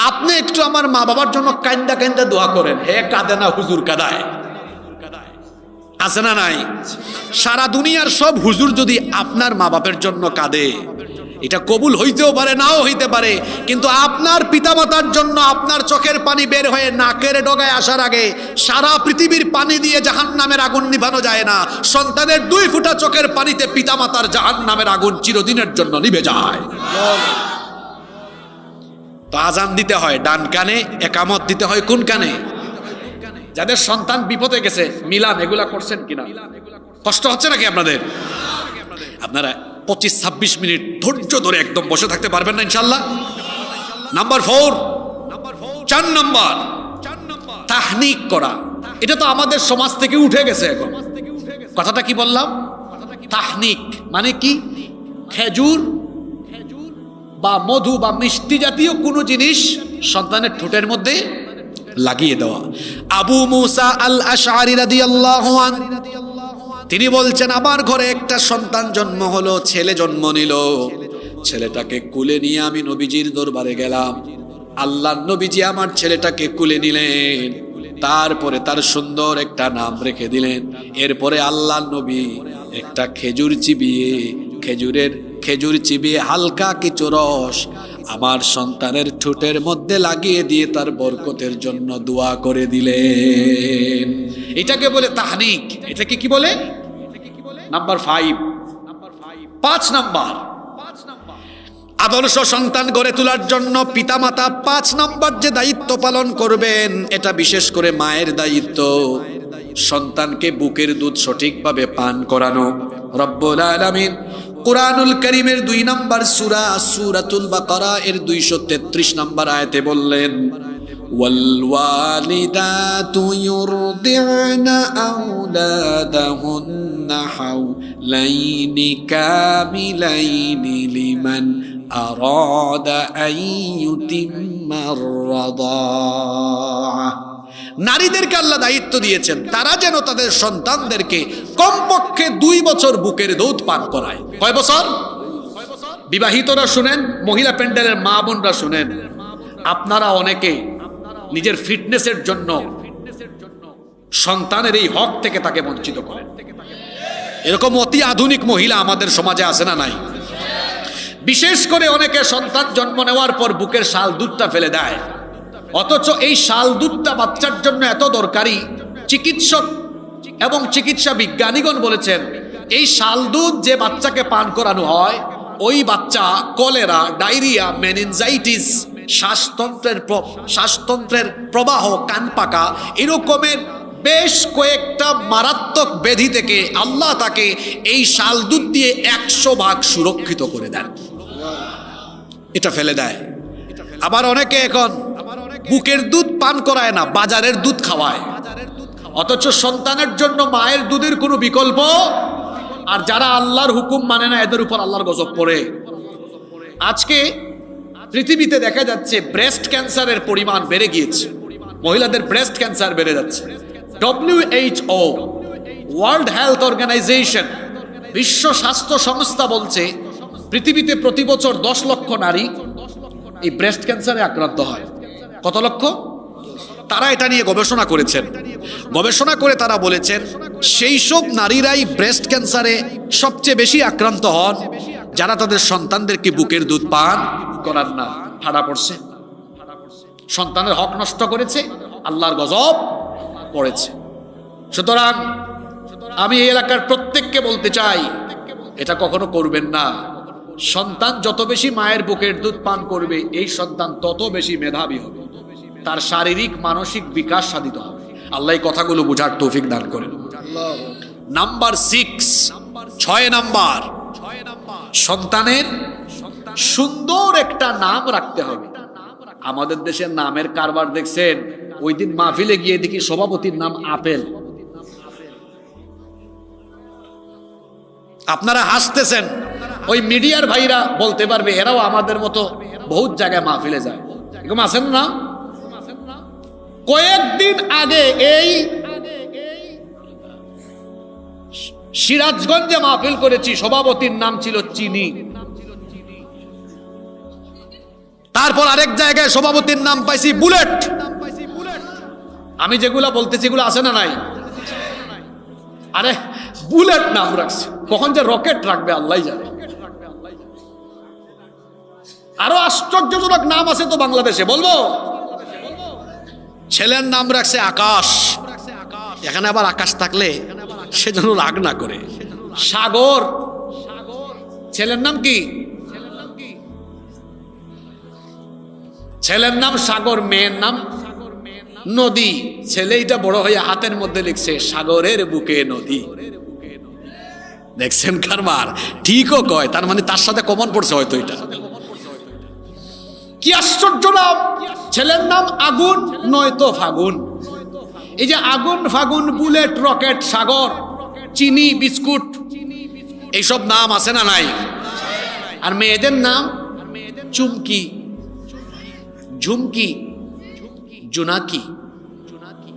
আপনি একটু আমার মা বাবার জন্য কান্দা কান্দা দোয়া করেন। হে কাঁদে না, হুজুর কাঁদায়। আছে না নাই? সারা দুনিয়ার সব হুজুর যদি আপনার মা বাপের জন্য কাঁদে, এটা কবুল হইতেও পারে, নাও হইতে পারে, কিন্তু আপনার পিতামাতার জন্য আপনার চোখের পানি বের হয়ে নাকের ডগায় আসার আগে সারা পৃথিবীর পানি দিয়ে জাহান্নামের আগুন নিভানো যায় না। সন্তানের 2 ফোঁটা চোখের পানিতে পিতামাতার জাহান্নামের আগুন চিরদিনের জন্য নিভে যায়। তো আজান দিতে হয় ডান কানে, একামত দিতে হয় কোন কানে? যাদের সন্তান বিপদে গেছে, মিলান এগুলা করছেন কিনা? কষ্ট হচ্ছে নাকি আপনাদের? আপনারা 25-26 মিনিট ধৈর্য ধরে একদম বসে থাকতে পারবেন না ইনশাল্লাহ? নাম্বার 4, 4 নাম্বার, তাহনিক করা। এটা তো আমাদের সমাজ থেকে উঠে গেছে এখন। কথাটা কি বললাম? তাহনিক মানে কি? খেজুর বা মধু বা মিষ্টি জাতীয় কোনো জিনিস সন্তানের ঠোঁটের মধ্যে লাগিয়ে দেওয়া। আবু মুসা আল আশআরী রাদিয়াল্লাহু আনহু তিনি বলছেন, আমার ঘরে একটা সন্তান জন্ম হলো, ছেলে জন্ম নিল। ছেলেটাকে কুলে নিয়ে আমি নবীজির দরবারে গেলাম। আল্লাহর নবীজি আমার ছেলেটাকে কুলে নিলেন, তারপরে তার সুন্দর একটা নাম রেখে দিলেন। এরপরে আল্লাহর নবী একটা খেজুর চিবিয়ে হালকা কিছু রস আমার সন্তানের ঠোঁটের মধ্যে লাগিয়ে দিয়ে তার বরকতের জন্য দোয়া করে দিলেন। এটাকে বলে তাহনিক। এটাকে কি বলে? নাম্বার 5 নাম্বার, আদর্শ সন্তান গড়ে তোলার জন্য পিতামাতা 5 নাম্বার যে দায়িত্ব পালন করবেন, এটা বিশেষ করে মায়ের দায়িত্ব। সন্তানকে বুকের দুধ সঠিকভাবে পান করানো। রব্বুল আলামিন কুরআনুল কারীমের 2 নাম্বার সূরা সূরাতুল বাকারা এর 233 নাম্বার আয়াতে বললেন, ওয়াল ওয়ালিদাতু ইউরদি'না আওলাদাহুন্না হাওলাইনি কামিলাইনি লিমান আরাদা আন ইউতিম্মার রাদাআহ। নারীদেরকে আল্লাহ দায়িত্ব দিয়েছেন তারা যেন তাদের সন্তানদেরকে কমপক্ষে 2 বছর বুকের দুধ পান করায়। কয় বছর? বিবাহিতরা শুনেন, মহিলা প্যান্ডেলের মা বোনরা শুনেন, আপনারা অনেকে নিজের ফিটনেসের জন্য সন্তানের এই হক থেকে তাকে বঞ্চিত করেন। এরকম অতি আধুনিক মহিলা আমাদের সমাজে আছে না নাই? বিশেষ করে অনেকে সন্তান জন্ম নেওয়ার পর বুকের শাল দুধটা ফেলে দেয়, অথচ এই শাল দুধটা বাচ্চার জন্য এত দরকারি। চিকিৎসক এবং চিকিৎসা বিজ্ঞানীগণ বলেছেন এই শাল দুধ যে বাচ্চাকে পান করানো হয়, ওই বাচ্চা কলেরা, ডায়রিয়া, মেনিনজাইটিস, শ্বাসতন্ত্রের প্রবাহ, কান পাকা, এরকমের বেশ কয়েকটা মারাত্মক ব্যাধি থেকে আল্লাহ তাকে এই শাল দুধ দিয়ে 100 ভাগ সুরক্ষিত করে দেন। এটা ফেলে দেয়। আবার অনেকে এখন বুকের দুধ পান করায় না, বাজারের দুধ খাওয়ায়, অথচ সন্তানের জন্য মায়ের দুধের কোনো বিকল্প। আর যারা আল্লাহর হুকুম মানে না, এদের উপর আল্লাহর গজব পড়ে। আজকে পৃথিবীতে দেখা যাচ্ছে ব্রেস্ট ক্যান্সারের পরিমাণ বেড়ে গিয়েছে, মহিলাদের ব্রেস্ট ক্যান্সার বেড়ে যাচ্ছে। WHO, ওয়ার্ল্ড হেলথ অর্গানাইজেশন, বিশ্ব স্বাস্থ্য সংস্থা বলছে পৃথিবীতে প্রতি বছর 10 লক্ষ নারী এই ব্রেস্ট ক্যান্সারে আক্রান্ত হয়। কত লক্ষ? তারা এটা নিয়ে গবেষণা করেছেন। গবেষণা করে তারা বলেছেন সেই সব নারীরাই ব্রেস্ট ক্যান্সারে সবচেয়ে বেশি আক্রান্ত হন যারা তাদের সন্তানদেরকে বুকের দুধ পান করান না। ঠাড়া পড়ছে, সন্তানের হক নষ্ট করেছে, আল্লাহর গজব পড়েছে। সুতরাং আমি এই এলাকার প্রত্যেককে বলতে চাই, এটা কখনো করবেন না। সন্তান যত বেশি মায়ের বুকের দুধ পান করবে, এই সন্তান তত বেশি মেধাবী হবে, তার শারীরিক মানসিক বিকাশ সাধিত হবে। আল্লাহ এই কথাগুলো বোঝার তৌফিক দান করেন। নাম্বার 6, 6 নাম্বার, সন্তানের সুন্দর একটা নাম রাখতে হবে। আমাদের দেশের নামের কারবার দেখছেন, ওই দিন মাহফিলে গিয়ে দেখি সভাপতির নাম আপেল। আপনারা হাসতেছেন, ওই মিডিয়ার ভাইরা বলতে পারবে, এরাও আমাদের মতো বহুত জায়গায় মাহফিলে যায়, এরকম আছেন না? কয়েকদিন আগে এই সিরাজগঞ্জে মাহফিল করেছি, সভাপতির নাম ছিল চিনি। তারপর আরেক জায়গায় সভাপতির নাম পাইছি বুলেট। আমি যেগুলা বলতেছি এগুলো আছে না নাই? আরে বুলেট নাম রাখছে, কখন যে রকেট রাখবে আল্লাহ জানে। আরো আশ্চর্যজনক নাম আছে তো বাংলাদেশে, বলবো? ছেলের নাম রাখছে আকাশ। এখানে আবার আকাশ থাকলে সে যেন রাগ না করে। সাগর, ছেলের নাম কি? ছেলের নাম সাগর, মেয়ের নাম নদী। ছেলে এটা বড় হয়ে হাতের মধ্যে লিখছে সাগরের বুকে নদী। দেখছেন কারবার? ঠিকও কয়, তার মানে তার সাথে কমন পড়ছে হয়তো এটা। কি আশ্চর্য নাম! ছেলের নাম আগুন নয়তো ফাগুন। এই যে আগুন, ফাগুন, বুলেট, রকেট, সাগর, চিনি, বিস্কুট, এইসব নাম আছে না নাই? আর মেয়েদের নাম চুমকি, ঝুমকি, জোনাকি,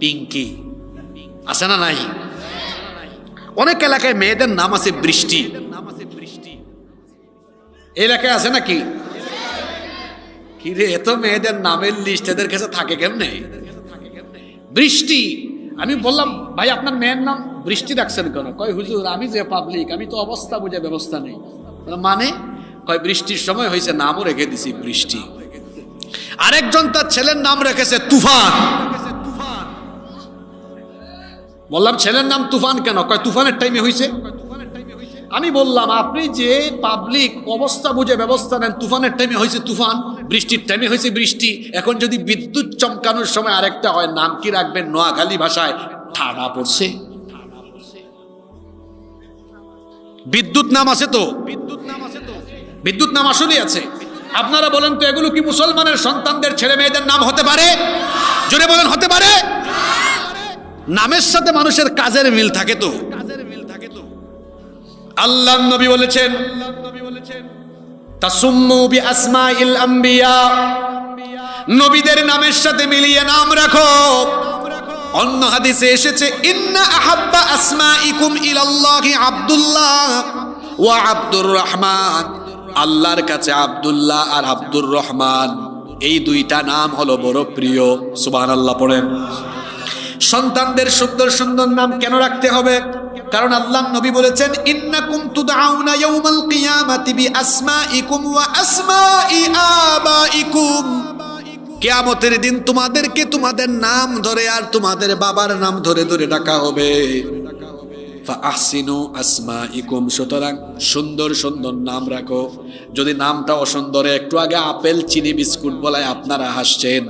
পিঙ্কি, আছে না নাই? অনেক এলাকায় মেয়েদের নাম আছে বৃষ্টি। এলাকায় আছে নাকি? কি রে, এত মেয়েদের নামের লিস্ট এদের কাছে থাকে কেমনে? বৃষ্টি। আমি বললাম, ভাই আপনার মেয়ের নাম বৃষ্টি রাখছেন কেন? কয় হুজুর আমি যে পাবলিক, আমি তো অবস্থা বুঝে ব্যবস্থা নেই। মানে কয় বৃষ্টির সময় হয়েছে, নামও রেখে দিছি বৃষ্টি। আরেকজন তার ছেলের নাম রেখেছে তুফান। বললাম ছেলের নাম তুফান কেন? কয় তুফানের টাইমে হয়েছে। আমি বললাম আপনি যে পাবলিক, অবস্থা বুঝে ব্যবস্থা নেন, তুফানের টাইমে হয়েছে তুফান, বৃষ্টির টাইমে হয়েছে বৃষ্টি। এখন যদি বিদ্যুৎ চমকানোর সময় আরেকটা হয়, নাম কি রাখবেন? নোয়াখালী ভাষায় ঠাডা পড়ছে। বিদ্যুৎ নাম আছে তো, বিদ্যুৎ নাম আসলেই আছে। আপনারা বলেন তো, এগুলো কি মুসলমানের সন্তানদের ছেলে মেয়েদের নাম হতে পারে? জোরে বলেন, হতে পারে? নামের সাথে মানুষের কাজের মিল থাকে তো। আল্লাহর নবী বলেছেন, তাসুম্মু বিআসমাইল আম্বিয়া, নবীদের নামের সাথে মিলিয়ে নাম রাখো। অন্য হাদিসে এসেছে ইন্না আহাব্বা আসমাইকুম ইলাল্লাহি আব্দুল্লাহ ওয়া আব্দুর রহমান, আল্লাহর কাছে আব্দুল্লাহ আর আব্দুর রহমান এই দুইটা নাম হলো বড় প্রিয়। সুবহানাল্লাহ পড়েন। সন্তানদের সুন্দর সুন্দর নাম কেন রাখতে হবে? কারণ আল্লাহর নবী বলেছেন ইন্নাকুম তুদআউনা ইয়াউমাল কিয়ামাতি বিআসমাইকুম ওয়া আসমাই আবাইকুম, কিয়ামতের দিন তোমাদেরকে তোমাদের নাম ধরে আর তোমাদের বাবার নাম ধরে ধরে ডাকা হবে। ফাআহসিনু আসমাইকুম, সুতরাং সুন্দর সুন্দর নাম রাখো। যদি নামটা অসুন্দর, একটু আগে আপেল চিনি বিস্কুট বলায় আপনারা হাসছেন,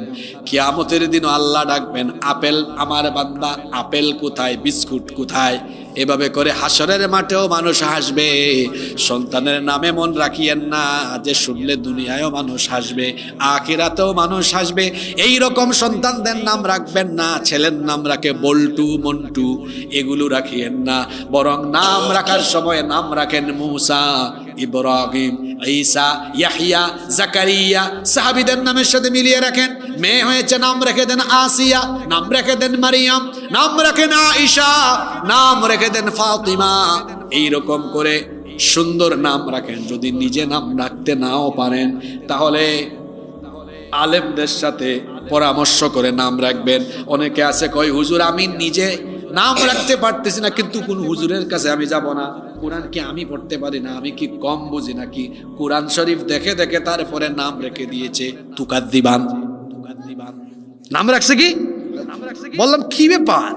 কিয়ামতের দিন আল্লাহ ডাকবেন আপেল আমার বান্দা, আপেল কোথায় বিস্কুট কোথায়? এভাবে করে হাসরের মাঠেও মানুষ হাসবে। সন্তানের নামে মন রাখিয়েন না যে শুনলে দুনিয়ায়ও মানুষ হাসবে, আখিরাতেও মানুষ হাসবে। এই রকম সন্তানদের নাম রাখবেন না। ছেলের নাম রাখে বল্টু মন্টু, এগুলো রাখিয়েন না। বরং নাম রাখার সময় নাম রাখেন মুসা, ইব্রাহিম, ঈসা, ইয়াহইয়া, জাকারিয়া, সাহাবীদের নামের সাথে মিলিয়ে রাখেন। মেয়ে হয়েছে নাম রেখে দেন আসিয়া, নাম রেখে দেন মারিয়াম, নাম রাখেন আয়েশা, নাম রেখে দেন ফাতিমা। এইরকম করে সুন্দর নাম রাখেন। যদি নিজে নাম রাখতে নাও পারেন তাহলে আলেমদের সাথে পরামর্শ করে নাম রাখবেন। অনেকে আছে কয় হুজুর আমি নিজে নাম রাখতে পারতেছি না, কিন্তু কোন হুজুরের কাছে আমি যাব না। কোরআন কি আমি পড়তে পারি না? আমি কি কম বুঝি নাকি? কোরআন শরীফ দেখে দেখে তারপরে নাম রেখে দিয়েছে তুকাদ্দিবান। নাম রাখছে কি? বললাম কি ব্যাপার,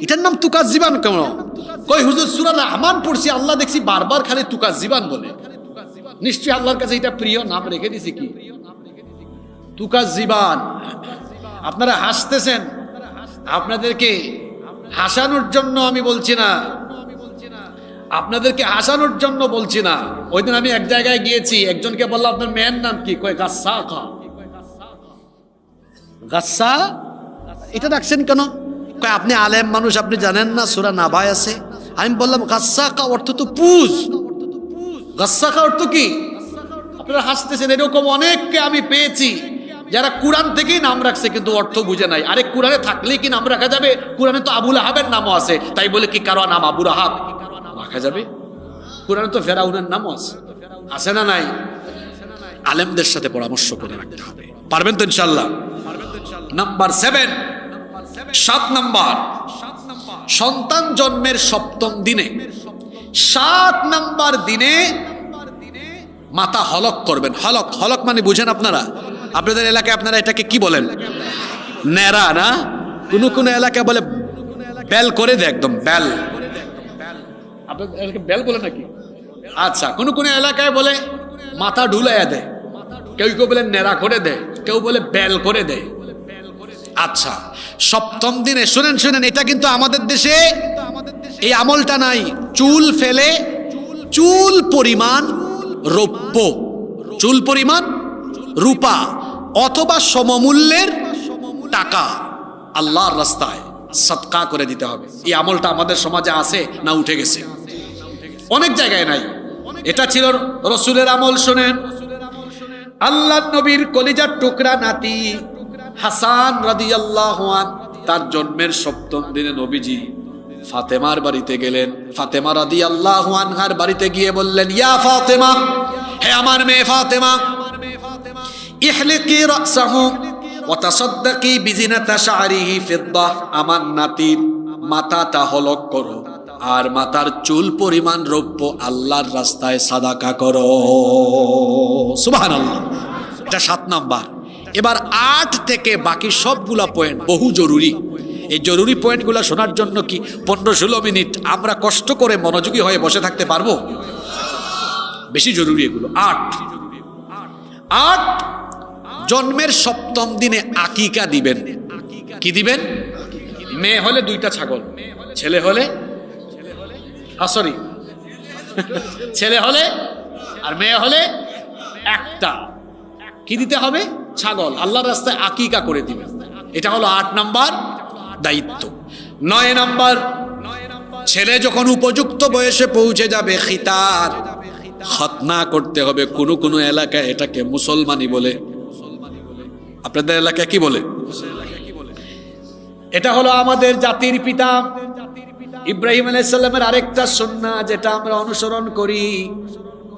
এটার নাম তুকাজ্জিবান কেন? কই হুজুর সূরা রহমান পড়ছি, আল্লাহ দেখছি বারবার খালি তুকাজ্জিবান বলে। নিশ্চয়ই আল্লাহর কাছে এটা প্রিয়, নাম রেখে দিছি কি তুকাজ্জিবান। আপনারা হাসতেছেন, আপনাদেরকে হাসানোর জন্য আমি বলছি না, আপনাদেরকে হাসানোর জন্য বলছি না। ওই দিন আমি এক জায়গায় গিয়েছি, একজনকে বললাম আপনার মেয়ের নাম কি? কয় গাসসা খা। গাসসা এটা রাখছেন কেন? কয় আপনি আলেম মানুষ, আপনি জানেন না সূরা নাবায় আছে? আমি বললাম গাসসা কা অর্থ তো পুজ। গাসসা কা অর্থ কি? আপনারা হাসতেছেন। এরকম অনেককে আমি পেয়েছি যারা কোরআন থেকেই নাম রাখছে কিন্তু অর্থ বুঝে নাই। আরে কোরআনে থাকলেই কি নাম রাখা যাবে? কোরআনে তো আবুল আহাবের নামও আছে, তাই বলে কি কারো নাম আবুল আহাব রাখা যাবে? কোরআনে তো ফেরাউনের নামও আছে, আছে না নাই? আলেমদের সাথে পরামর্শ করে রাখতে হবে। পারবেন তো ইনশাআল্লাহ? নাম্বার 7, 7 নাম্বার, সন্তান জন্মের 7ম দিনে, 7 নাম্বার দিনে মাথা হলক করবেন। হলক, হলক মানে বুঝেন আপনারা? আপনাদের এলাকায় আপনারা এটাকে কি বলেন? নেড়া না? কোন কোন এলাকায় বলে বেল করে দেয়, একদম বেল। আপনাদের এলাকায় বেল বলে নাকি? আচ্ছা, কোন কোন এলাকায় বলে মাথা ঢুলাইয়া দেয়, কেউ কেউ বলে নেড়া করে দেয়, কেউ বলে বেল করে দেয়। আচ্ছা, 7ম দিনে শুনেন শুনেন, এটা কিন্তু আমাদের দেশে এই আমলটা নাই। চুল ফেলে চুল পরিমাণ রৌপ্য, চুল পরিমাণ রূপা অথবা সমমূল্যের টাকা আল্লাহর রাস্তায় সদকা করে দিতে হবে। এই আমলটা আমাদের সমাজে আছে না উঠে গেছে? অনেক জায়গায় নাই। এটা ছিল রসুলের আমল। শোনেন, আল্লাহর নবীর কলিজার টুকরা নাতি হাসান রাদিয়াল্লাহু আনহু, তার জন্মের 7ম দিনে নবীজি ফাতেমার বাড়িতে গেলেন। ফাতেমা রাদিয়াল্লাহু আনহার বাড়িতে গিয়ে বললেন, ইয়া ফাতেমা, হে আমার মেয়ে ফাতেমা, ইহলিকি রাসাহু ওয়া তাসাদ্দাকি বিজিনাতা শা'রিহি ফিদ্দাহ, আমার নাতির মাথাটা হলক করো আর মাথার চুল পরিমাণ রৌপ্য আল্লাহর রাস্তায় সাদাকা করো। সুবহানাল্লাহ। এটা 7 নাম্বার। এবার 8 থেকে বাকি সবগুলা পয়েন্ট বহু জরুরি। এই জরুরি পয়েন্টগুলো শোনার জন্য কি 15-16 মিনিট আমরা কষ্ট করে মনোযোগী হয়ে বসে থাকতে পারবো? বেশি জরুরি এগুলো। 8 জন্মের 7ম দিনে আকিকা দিবেন। কি দিবেন? মেয়ে হলে 2টা ছাগল, ছেলে হলে সরি ছেলে হলে আর মেয়ে হলে 1টা। কি দিতে হবে? ছাগল। আল্লাহর রাস্তায় আকিকা করে দিবেন। এটা হলো 8 নাম্বার দায়িত্ব। 9 নাম্বার, ছেলে যখন উপযুক্ত বয়সে পৌঁছে যাবে খিতার, খতনা করতে হবে। কোন কোন এলাকায় এটাকে মুসলমানি বলে। আপনাদের এলাকায় কি বলে? এটা হলো আমাদের জাতির পিতা ইব্রাহিম আলাইহিস সালামের আরেকটা সুন্নাহ যেটা আমরা অনুসরণ করি।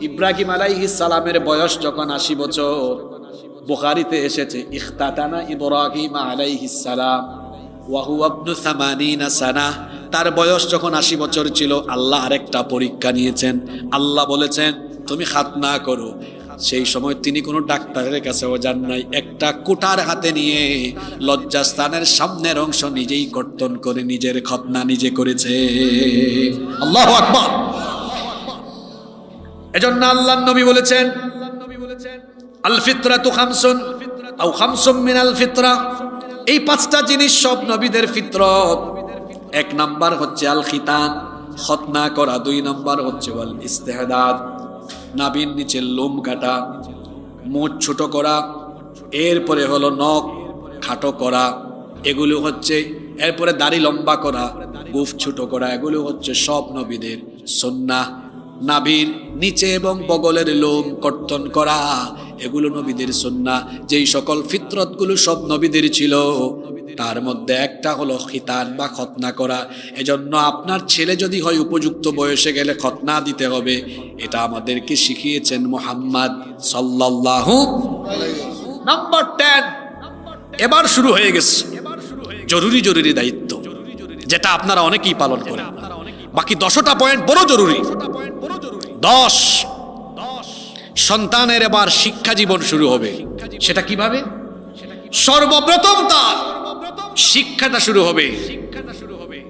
ইব্রাহিম আলাইহিস সালামের বয়স যখন 80 বছর, বুখারীতে এসেছে ইখতাতানা ইব্রাহিম আলাইহিস সালাম ওয়া হুয়া ইবনু 80 সানা। তার বয়স যখন 80 বছর ছিল, আল্লাহ আরেকটা পরীক্ষা নিয়েছেন। আল্লাহ বলেছেন তুমি খাতনা করো। সেই সময় তিনি কোনো ডাক্তারের কাছেও যান নাই, একটা কুঠার হাতে নিয়ে লজ্জাস্থানের সামনের অংশ নিজেই কর্তন করে নিজের খতনা নিজে করেছে। আল্লাহু আকবার। এজন্য আল্লাহর নবী বলেছেন আল ফিতরাতু খামসুন আও খামসুম মিনাল ফিতরা। এই পাঁচটা জিনিস সব নবীদের ফিতরত। এক নাম্বার হচ্ছে আল খিতান, খতনা করা। দুই নাম্বার হচ্ছে ওয়াল ইস্তেহদাদ, নাভির নিচে লোম কাটা, মুখ ছোট করা। এরপরে হলো নখ খাটো করা, এগুলো হচ্ছে। এরপরে দাড়ি লম্বা করা, গোঁফ ছোট করা, এগুলো হচ্ছে সব নবীদের সুন্নাহ। নাভির নিচে এবং বগলের লোম কর্তন করা, এগুলো নবীদের সুন্নাহ। যেই সকল ফিতরতগুলো সব নবীদের ছিল, তার মধ্যে একটা হলো খিতান বা খতনা করা। এজন্য আপনার ছেলে যদি হয় উপযুক্ত বয়সে গেলে খতনা দিতে হবে। এটা আমাদেরকে শিখিয়েছেন মুহাম্মদ সাল্লাল্লাহু আলাইহি ওয়াসাল্লাম। নাম্বার 10 এবার শুরু হয়ে গেছে জরুরি জরুরি দায়িত্ব, যেটা আপনারা অনেকেই পালন করেন না। বাকি 10টা পয়েন্ট বড় জরুরি। 10 সন্তানের এবার শিক্ষা জীবন শুরু হবে। সেটা কিভাবে? সর্বপ্রথম তার শিক্ষাটা শুরু হবে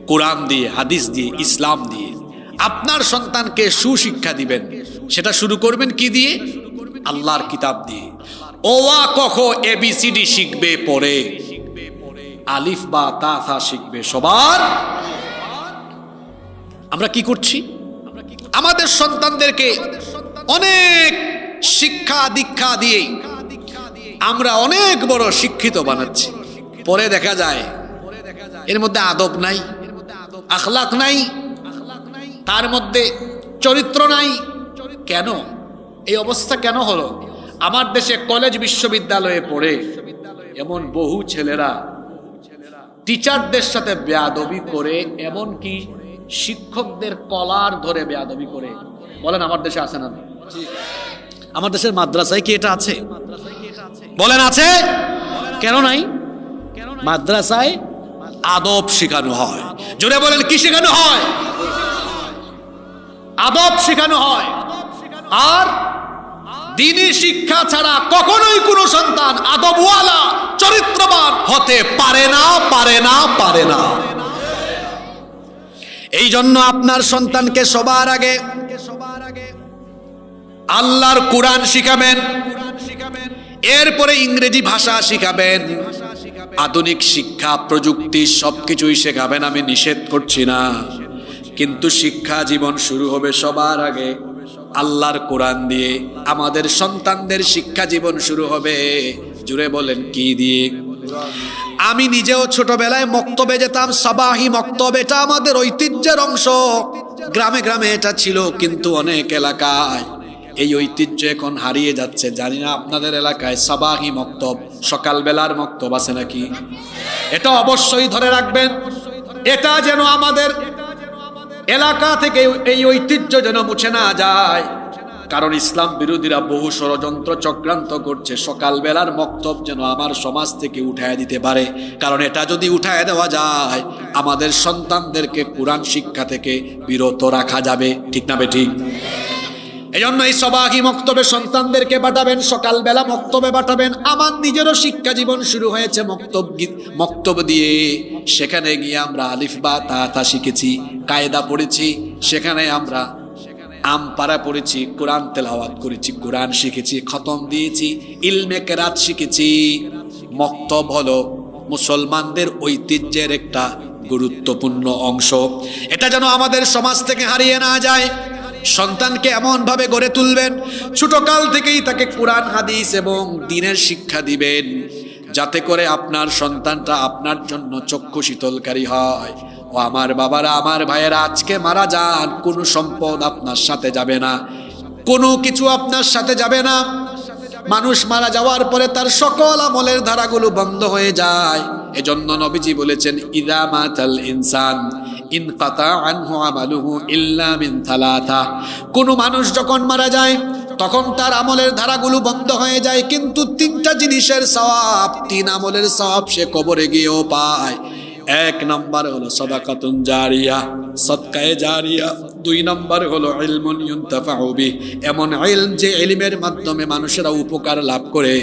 কোরআন দিয়ে, হাদিস দিয়ে, ইসলাম দিয়ে। আপনার সন্তানকে সুশিক্ষা দিবেন, সেটা শুরু করবেন কি দিয়ে? আল্লাহর কিতাব দিয়ে। ওয়া কখ এবিসিডি শিখবে পরে, আলিফ বা তা থা শিখবে সবার। আমরা কি করছি? আমাদের সন্তানদেরকে অনেক শিক্ষা দীক্ষা দিয়ে আমরা অনেক বড় শিক্ষিত বানাচ্ছি। পরে দেখা যায় এর মধ্যে আদব নাই, আখলাক নাই, তার মধ্যে চরিত্র নাই। কেন এই অবস্থা কেন হলো? আমার দেশে কলেজ বিশ্ববিদ্যালয়ে পড়ে এমন বহু ছেলেরা টিচারদের সাথে বেয়াদবি করে, এমনকি শিক্ষকদের কলার ধরে বেয়াদবি করে। বলেন আমার দেশে আছে না? আমার দেশের মাদ্রাসায় কি এটা আছে? বলেন আছে? কেন নাই? মাদ্রাসায় আদব শেখানো হয়। জোরে বলেন কি শেখানো হয়? আদব শেখানো হয়। আর দ্বীনি শিক্ষা ছাড়া কখনোই কোনো সন্তান আদবওয়ালা চরিত্রবান হতে পারে না, পারে না, পারে না। এই জন্য আপনার সন্তানকে সবার আগে আল্লাহর কোরআন শিখাবেন, এরপরে ইংরেজি ভাষা শিখাবেন, আধুনিক শিক্ষা প্রযুক্তি সবকিছুই শেখাবেন। আমি নিষেধ করছি না, কিন্তু শিক্ষা জীবন শুরু হবে সবার আগে আল্লাহর কোরআন দিয়ে। আমাদের সন্তানদের শিক্ষা জীবন শুরু হবে, জুড়ে বলেন কি দিয়ে? আমি নিজেও ছোটবেলায় মক্তবে যেতাম, সাবাহি মক্তব। এটা আমাদের ঐতিহ্যের অংশ। গ্রামে গ্রামে এটা ছিল, কিন্তু অনেক এলাকায় এই ঐতিহ্য এখন হারিয়ে যাচ্ছে। জানি না আপনাদের এলাকায় সাবাহি মক্তব, সকালবেলার মক্তব আছে নাকি? এটা অবশ্যই ধরে রাখবেন। এটা যেন আমাদের এলাকা থেকে এই ঐতিহ্য যেন মুছে না যায়, কারণ ইসলাম বিরোধীরা বহু ষড়যন্ত্র চক্রান্ত করছে সকালবেলার মক্তব যেন আমার সমাজ থেকে উঠায় দিতে পারে। কারণ এটা যদি উঠায় দেওয়া যায়, আমাদের সন্তানদেরকে কোরআন শিক্ষা থেকে বিরত রাখা যাবে। ঠিক না বেঠিক? এই জন্য এই সবাহি মক্তবে সন্তানদেরকে পাঠাবেন, সকালবেলা মক্তবে পাঠাবেন। আমার নিজেরও শিক্ষা জীবন শুরু হয়েছে মক্তব দিয়ে। সেখানে গিয়ে আমরা আলিফ বা তা তা শিখেছি, কায়দা পড়েছি। সেখানে আমরা আমপারা পড়েছি, কোরআন তেলাওয়াত করেছি, কোরআন শিখেছি, খতম দিয়েছি, ইলমে কেরাত শিখেছি। মক্তব হলো মুসলমানদের ঐতিহ্যের একটা গুরুত্বপূর্ণ অংশ। এটা যেন আমাদের সমাজ থেকে হারিয়ে না যায়। সন্তানকে এমন ভাবে গড়ে তুলবেন, ছোটকাল থেকেই তাকে কোরআন হাদিস এবং দ্বীনের শিক্ষা দিবেন, যাতে করে আপনার সন্তানটা আপনার জন্য চক্ষু শীতলকারী হয়। ও আমার বাবারা, আমার ভাইয়েরা, আজকে মারা যান, কোনো সম্পদ আপনার সাথে যাবে না, কোনো কিছু আপনার সাথে যাবে না। মানুষ মারা যাওয়ার পরে তার সকল আমলের ধারাগুলো বন্ধ হয়ে যায়। এজন্য নবীজি বলেছেন ইযা মাতাল ইনসান ইনকাতা আনহু আমালুহু ইল্লা মিন থালাথা। কোন মানুষ যখন মারা যায় তখন তার আমলের ধারাগুলো বন্ধ হয়ে যায়, কিন্তু তিনটা জিনিসের সওয়াব, তিন আমলের সওয়াব সে কবরে গিয়েও পায়। এক নম্বর হলো সাদাকাতুন জারিয়া, সদকায়ে জারিয়া। দুই নম্বর হলো ইলমুন ইউনতাফাউ বিহি, এমন ইলম যে ইলমের মাধ্যমে মানুষেরা উপকার লাভ করে।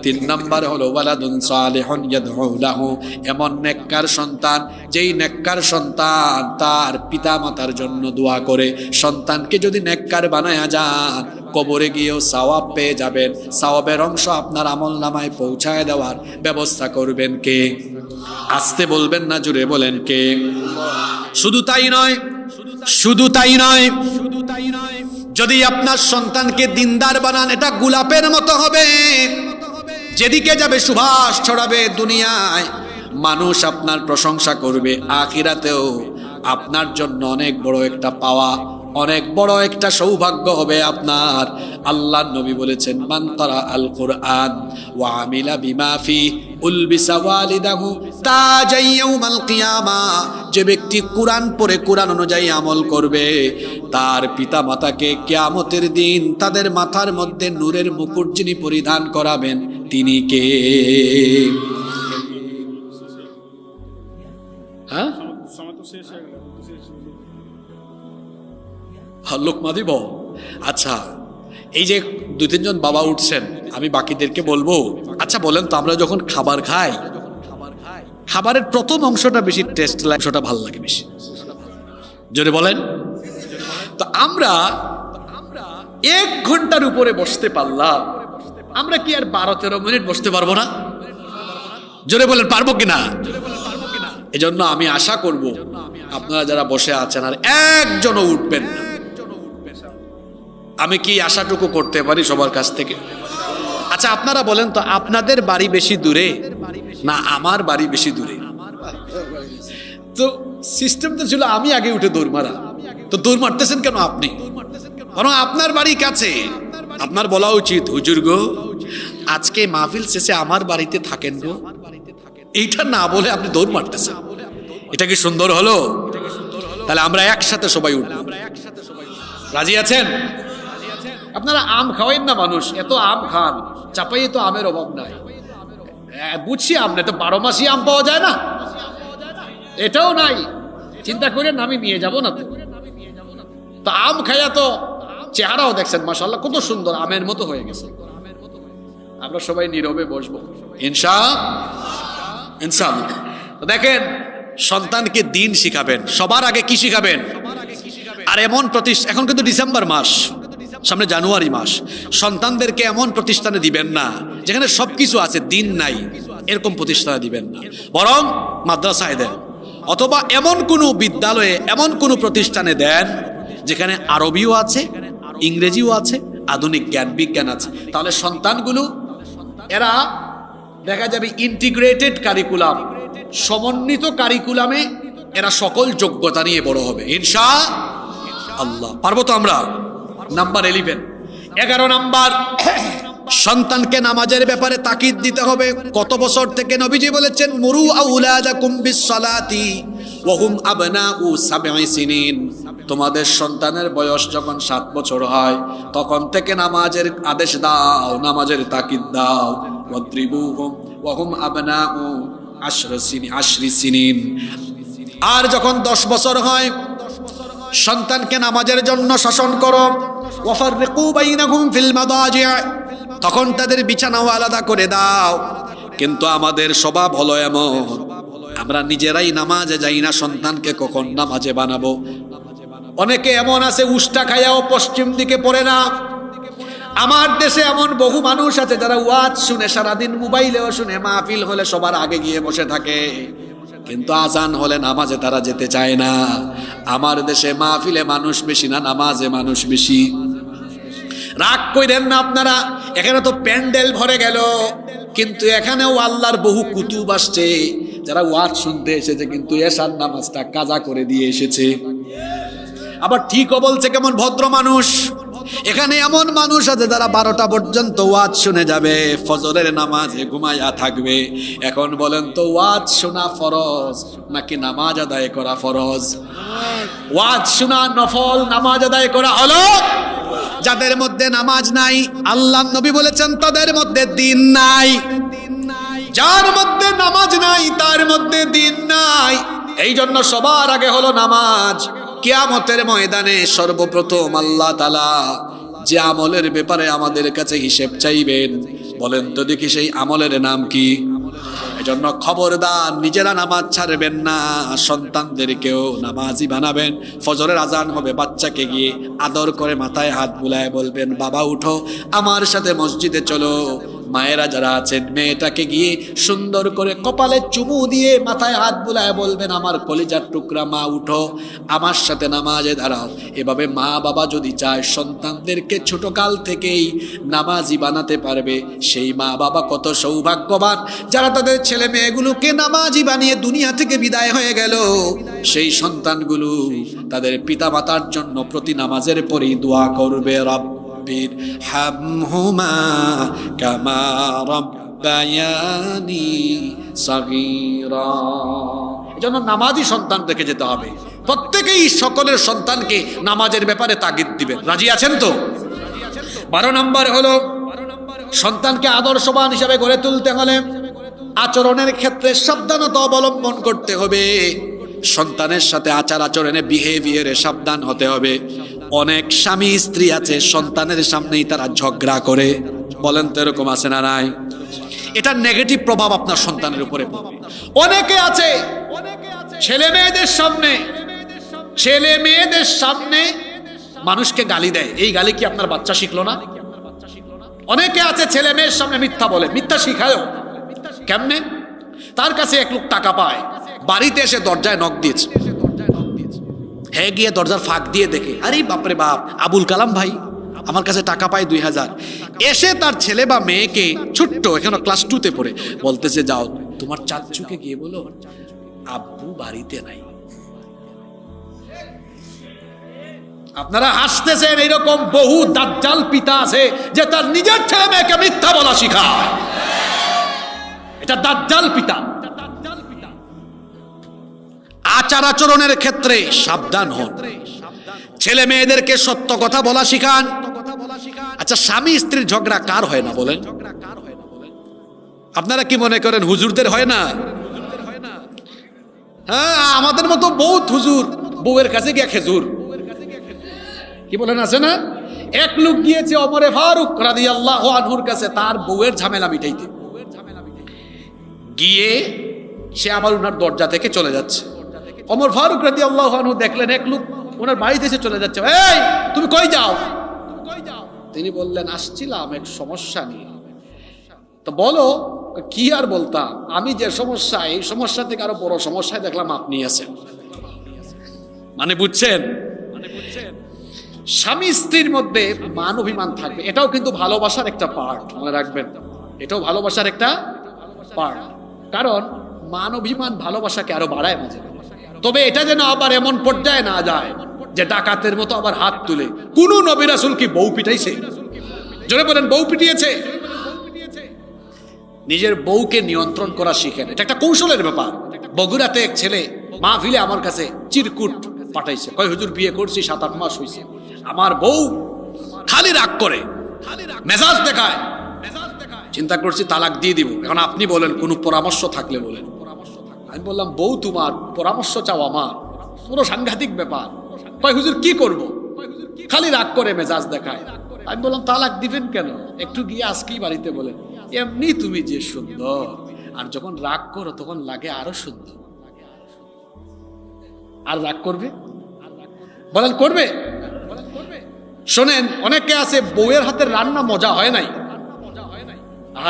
তিন নম্বর হলো ওয়ালাদুন সালিহুন ইয়াদউ লাহু, এমন নেককার সন্তান যেই নেককার সন্তান তার পিতা মাতার জন্য দোয়া করে। সন্তানকে যদি নেককার বানায়া যান কবরে গিয়েও সওয়াব পেয়ে যাবেন। সওয়াবের অংশ আপনার আমলনামায় পৌঁছায় দেওয়ার ব্যবস্থা করবেন কে? আস্তে বলবেন না, জোরে বলেন কে? শুধু তাই নয়, শুধু তাই নয়, যদি আপনার সন্তানকে দিনদার বানান, এটা গোলাপের মতো হবে, যেদিকে যাবে সুবাস ছড়াবে। দুনিয়ায় মানুষ আপনার প্রশংসা করবে, আখিরাতেও আপনার জন্য অনেক বড় একটা পাওয়া, অনেক বড় একটা সৌভাগ্য হবে আপনার। আল্লাহর নবী বলেছেন মান ক্বারা আল কুরআন ওয়া আমিলা বিমা ফি উলবিসা ওয়ালিদাহু তাজাই ইয়াউমাল কিয়ামা। যে ব্যক্তি কুরআন পড়ে কুরআন অনুযায়ী আমল করবে তার পিতা মাতাকে কিয়ামতের দিন তাদের মাথার মধ্যে নূরের মুকুট যিনি পরিধান করাবেন তিনি কে? হ্যাঁ, লোকমা দিব। আচ্ছা, এই যে দুই তিনজন বাবা উঠছেন, আমি বাকিদেরকে বলবো, আচ্ছা বলেন তো, আমরা যখন খাবার খাই, খাবারের প্রথম অংশটা বেশি টেস্ট লাগে, অংশটা ভালো লাগে বেশি? জোরে বলেন। তো আমরা 1 ঘন্টার উপরে বসতে পারলাম, আমরা কি আর 12-13 মিনিট বসতে পারবো না? জোরে বলেন, পারবো কিনা? এজন্য আমি আশা করব আপনারা যারা বসে আছেন আর একজনও উঠবেন না। আমি কি আশাটুকু করতে পারি সবার কাছ থেকে? আচ্ছা আপনারা বলেন তো, আপনাদের বাড়ি বেশি দূরে না আমার বাড়ি বেশি দূরে? তো সিস্টেম তো ছিল আমি আগে উঠে দৌড় মারা, তো দৌড় মারতেছেন কেন আপনি? বরং আপনার বাড়ি কাছে, আপনার বলা উচিত হুজুর গো আজকে মাহফিল শেষে আমার বাড়িতে থাকেন গো। এইটা না বলে আপনি দৌড় মারতেছেন, এটা কি সুন্দর হলো? তাহলে আমরা একসাথে সবাই উঠবো, রাজি আছেন? আপনারা আম খাওয়াইন না, মানুষ এত আম খান, চাপাইয়ে তো আমের অভাব নাই। বুঝছি আপনি তো 12 মাসই আম পাওয়া যায় না, এটাও নাই, চিন্তা করেন আমি নিয়ে যাব না। তো আম খাইয়া তো চেহারাও দেখছেন মাশাআল্লাহ কত সুন্দর, আমের মতো হয়ে গেছে। আমরা সবাই নীরবে বসবো ইনশাআল্লাহ। দেখেন, সন্তানকে দিন শিখাবেন, সবার আগে কি শিখাবেন? আর এমন প্রতিষ্ঠান, এখন কিন্তু ডিসেম্বর মাস, সামনে জানুয়ারি মাস, সন্তানদেরকে এমন প্রতিষ্ঠানে দিবেন না যেখানে সবকিছু আছে দিন নাই, এরকম প্রতিষ্ঠানে দিবেন না, বরং মাদ্রাসায় দেন, অথবা এমন কোনো বিদ্যালয়ে, এমন কোনো প্রতিষ্ঠানে দেন যেখানে আরবিও আছে, ইংরেজিও আছে, আধুনিক জ্ঞান বিজ্ঞান আছে। তাহলে সন্তানগুলো এরা দেখা যাবে ইন্টিগ্রেটেড কারিকুলাম, সমন্বিত কারিকুলামে এরা সকল যোগ্যতা নিয়ে বড় হবে ইনশাআল্লাহ। পারবো তো আমরা? নাম্বার 11 নাম্বার, সন্তানকে নামাজের ব্যাপারে তাকিদ দিতে হবে। কত বছর থেকে নবীজি বলেছেন মুরু আউলাদাকুম বিসসালাতি ওয়া হুম আবনাউ 7 সিনিন। তোমাদের সন্তানের বয়স যখন 7 বছর হয় তখন থেকে নামাজের আদেশ দাও, নামাজের তাকিদ দাও। ওয়াদ্রিবুহুম ওয়া হুম আবনাউ 10 সিনিন। আর যখন 10 বছর হয় সন্তানকে নামাজের জন্য শাসন করো। ওয়াফাররিকু বাইনাহুম ফিল মাদাজি', তখন তাদের বিছানাও আলাদা করে দাও। কিন্তু আমাদের স্বভাব হলো এমন, আমরা নিজেরাই নামাজে যাই না, সন্তানকে কখন নামাজে বানাবো? অনেকে এমন আছে উষ্টা খাইয়াও পশ্চিম দিকে পড়ে না। আমার দেশে এমন বহু মানুষ আছে যারা ওয়াজ শুনে, সারাদিন মোবাইলেও শুনে, মাহফিল হলে সবার আগে গিয়ে বসে থাকে, কিন্তু আজান হলে নামাজে তারা যেতে চায় না। আমার দেশে মাহফিলে মানুষ বেশি না, নামাজে মানুষ বেশি। রাগ কইরেন না আপনারা, এখানে তো প্যান্ডেল ভরে গেল, কিন্তু এখানেও আল্লাহর বহু কুতুব আসছে যারা ওয়াজ শুনতে এসেছে, কিন্তু এশার নামাজটা কাজা করে দিয়ে এসেছে। আবার ঠিকও বলছে, কেমন ভদ্র মানুষ, এখানে এমন মানুষ আছে যারা 12টা পর্যন্ত ওয়াজ শুনে যাবে, ফজরের নামাজে ঘুমায়া থাকবে। এখন বলেন তো, ওয়াজ শোনা ফরজ নাকি নামাজ আদায় করা ফরজ? ওয়াজ শোনা নফল, নামাজ আদায় করা হলো। যাদের মধ্যে নামাজ নাই, আল্লাহর নবী বলেছেন তাদের মধ্যে দিন নাই। যার মধ্যে নামাজ নাই তার মধ্যে দিন নাই। এই জন্য সবার আগে হলো নামাজ। কিয়ামতের ময়দানে সর্বপ্রথম আল্লাহ তাআলা যে আমলের ব্যাপারে আমাদের কাছে হিসেব চাইবেন, বলেন তো দেখি সেই আমলের নাম কি? এজন্য খবরদার নিজেরা নামাজ ছাড়বেন না, সন্তানদেরকেও নামাজি বানাবেন। ফজরের আজান হবে, বাচ্চাকে গিয়ে আদর করে মাথায় হাত বুলায় বলবেন, বাবা উঠো, আমার সাথে মসজিদে চলো। মায়েরা যারা আছেন, মেয়েটাকে গিয়ে সুন্দর করে কপালে চুমু দিয়ে মাথায় হাত বুলায় বলবেন, আমার কলিজার টুকরা মা উঠো, আমার সাথে নামাজে দাঁড়াও। এভাবে মা বাবা যদি চায় সন্তানদেরকে ছোটকাল থেকেই নামাজি বানাতে পারবে, সেই মা বাবা কত সৌভাগ্যবান যারা তাদের ছেলে মেয়েগুলোকে নামাজি বানিয়ে দুনিয়া থেকে বিদায় হয়ে গেল। সেই সন্তানগুলো তাদের পিতা মাতার জন্য প্রতি নামাজের পরেই দোয়া করবে, রব্বির হামহুমা কামা রাব্বায়ানি সাগীরা। এজন্য নামাজি সন্তান দেখে যেতে হবে। প্রত্যেকেই সকলের সন্তানকে নামাজের ব্যাপারে তাগিদ দিবেন। রাজি আছেন তো? 12 নম্বর হলো, সন্তানকে আদর্শবান হিসাবে গড়ে তুলতে হলে আচরণের ক্ষেত্রে সাবধানতা অবলম্বন করতে হবে। সন্তানের সাথে আচার আচরণে, বিহেভিয়ারে সাবধান হতে হবে। অনেক স্বামী স্ত্রী আছে সন্তানের সামনেই তারা ঝগড়া করে, বলেন তো এরকম আছে না নাই? এটা নেগেটিভ প্রভাব আপনার সন্তানের উপরে পড়বে। অনেকে আছে ছেলে মেয়েদের সামনে মানুষকে গালি দেয়। এই গালি কি আপনার বাচ্চা শিখলো না? অনেকে আছে ছেলে মেয়ের সামনে মিথ্যা বলে, মিথ্যা শিখায়ও। কেমনে? তার কাছে এক লোক টাকা পায়, বাড়িতে এসে দরজায় নক দিয়েছে, হ্যাঁ গিয়ে দরজার ফাঁক দিয়ে দেখে, আরে বাপরে বাপ, আবুল কালাম ভাই আমার কাছে টাকা পায় 2000। এসে তার ছেলে বা মেয়েকে, ছোট্ট এখানে ক্লাস 2-তে পড়ে, বলতেছে, যাও তোমার চাচুকে গিয়ে বলো আব্বু বাড়িতে নাই। আপনারা হাসতেছেন, এরকম বহু দাজ্জাল পিতা আছে যে তার নিজের ছেলে মেয়েকে মিথ্যা বলা শিখায়। এটা দাজ্জাল পিতা। আচার আচরণের ক্ষেত্রে সাবধান হন, ছেলে মেয়েদেরকে সত্য কথা বলা শিখান। আচ্ছা, স্বামী স্ত্রীর ঝগড়া কার হয় না বলেন? আপনারা কি মনে করেন হুজুরদের হয় না? হ্যাঁ, আমাদের মতো বহুত হুজুর বউয়ের কাছে গিয়ে খেজুর, কি বলেন, আছে না? এক লোক গিয়েছে ওমরে ফারুক রাদিয়াল্লাহু আনহুর কাছে তার বউয়ের ঝামেলা মিটাইতে। গিয়ে সে আবার ওনার দরজা থেকে চলে যাচ্ছে। ওমর ফারুক রাদিয়াল্লাহু আনহু দেখলেন এক লোক ওনার বাড়িতে এসে চলে যাচ্ছে। এই তুমি কই যাও? তিনি বললেন, আসছিলাম এক সমস্যা নিয়ে। তো বলো। কি আর বলতাম, আমি যে সমস্যা, এই সমস্যা থেকে আরো বড় সমস্যায় দেখলাম আপনি আছেন। মানে বুঝছেন? স্বামী স্ত্রীর মধ্যে মান অভিমান থাকবে, এটাও কিন্তু ভালোবাসার একটা পার্ট, মনে রাখবেন। এটাও ভালোবাসার একটা পার্ট, কারণ মান অভিমান ভালোবাসাকে আরো বাড়ায় মাঝে। তবে এটা যেন আবার এমন পর্যায়ে না যায় যে ডাকাতের মতো আবার হাত তুলে। কোন নবী রাসূল কি বউ পিটাইছে? জোরে বলেন, বউ পিটিয়েছে? নিজের বউকে নিয়ন্ত্রণ করা শিখেন, এটা একটা কৌশলের ব্যাপার। বগুড়াতে এক ছেলে মাহফিলে আমার কাছে চিরকুট পাঠাইছে, কয় হুজুর বিয়ে করছি 7-8 মাস হয়েছে, আমার বউ খালি রাগ করে, মেজাজ দেখায়, চিন্তা করছি তালাক দিয়ে দিব। এখন আপনি বলেন, কোন পরামর্শ থাকলে বলেন। আমি বললাম, বউ তোমার, পরামর্শ চাও আমার, পুরো সাংঘাতিক ব্যাপার। কয় হুজুর কি করব, খালি রাগ করে, মেজাজ দেখায়। আমি বললাম, তালাক দিবেন কেন? একটু গিয়ে আজকেই বাড়িতে বলেন, এমনি তুমি যে সুন্দর, আর যখন রাগ করো তখন লাগে আরো সুন্দর। আর রাগ করবে? বলেন করবে? শোনেন, অনেকে আছে বউয়ের হাতের রান্না মজা হয় নাই।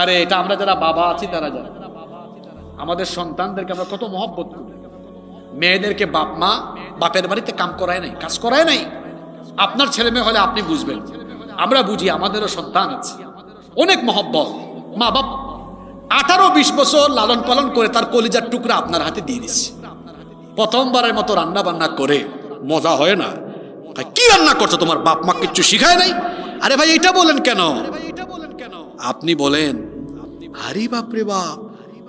আরে এটা আমরা যারা বাবা আছি তারা জানি। আমাদের সন্তানদেরকে আমরা কত মহব্বত করি। মেয়েদেরকে বাপ মা বাপের বাড়িতে কাজ করায় নাই। আপনার ছেলে মেয়ে হলে আপনি বুঝবেন, আমরা বুঝি, আমাদেরও সন্তান আছে, অনেক মহব্বত। মা বাপ 18-20 বছর লালন পালন করে তার কলিজার টুকরা আপনার হাতে দিয়ে দিচ্ছে। প্রথমবারের মতো রান্না বান্না করে মজা হয় না, কি রান্না করছো, তোমার বাপ মা কিচ্ছু শিখায় নাই? আরে ভাই এটা বলেন কেন? আপনি বলেন, আরে বাপরে বাপ,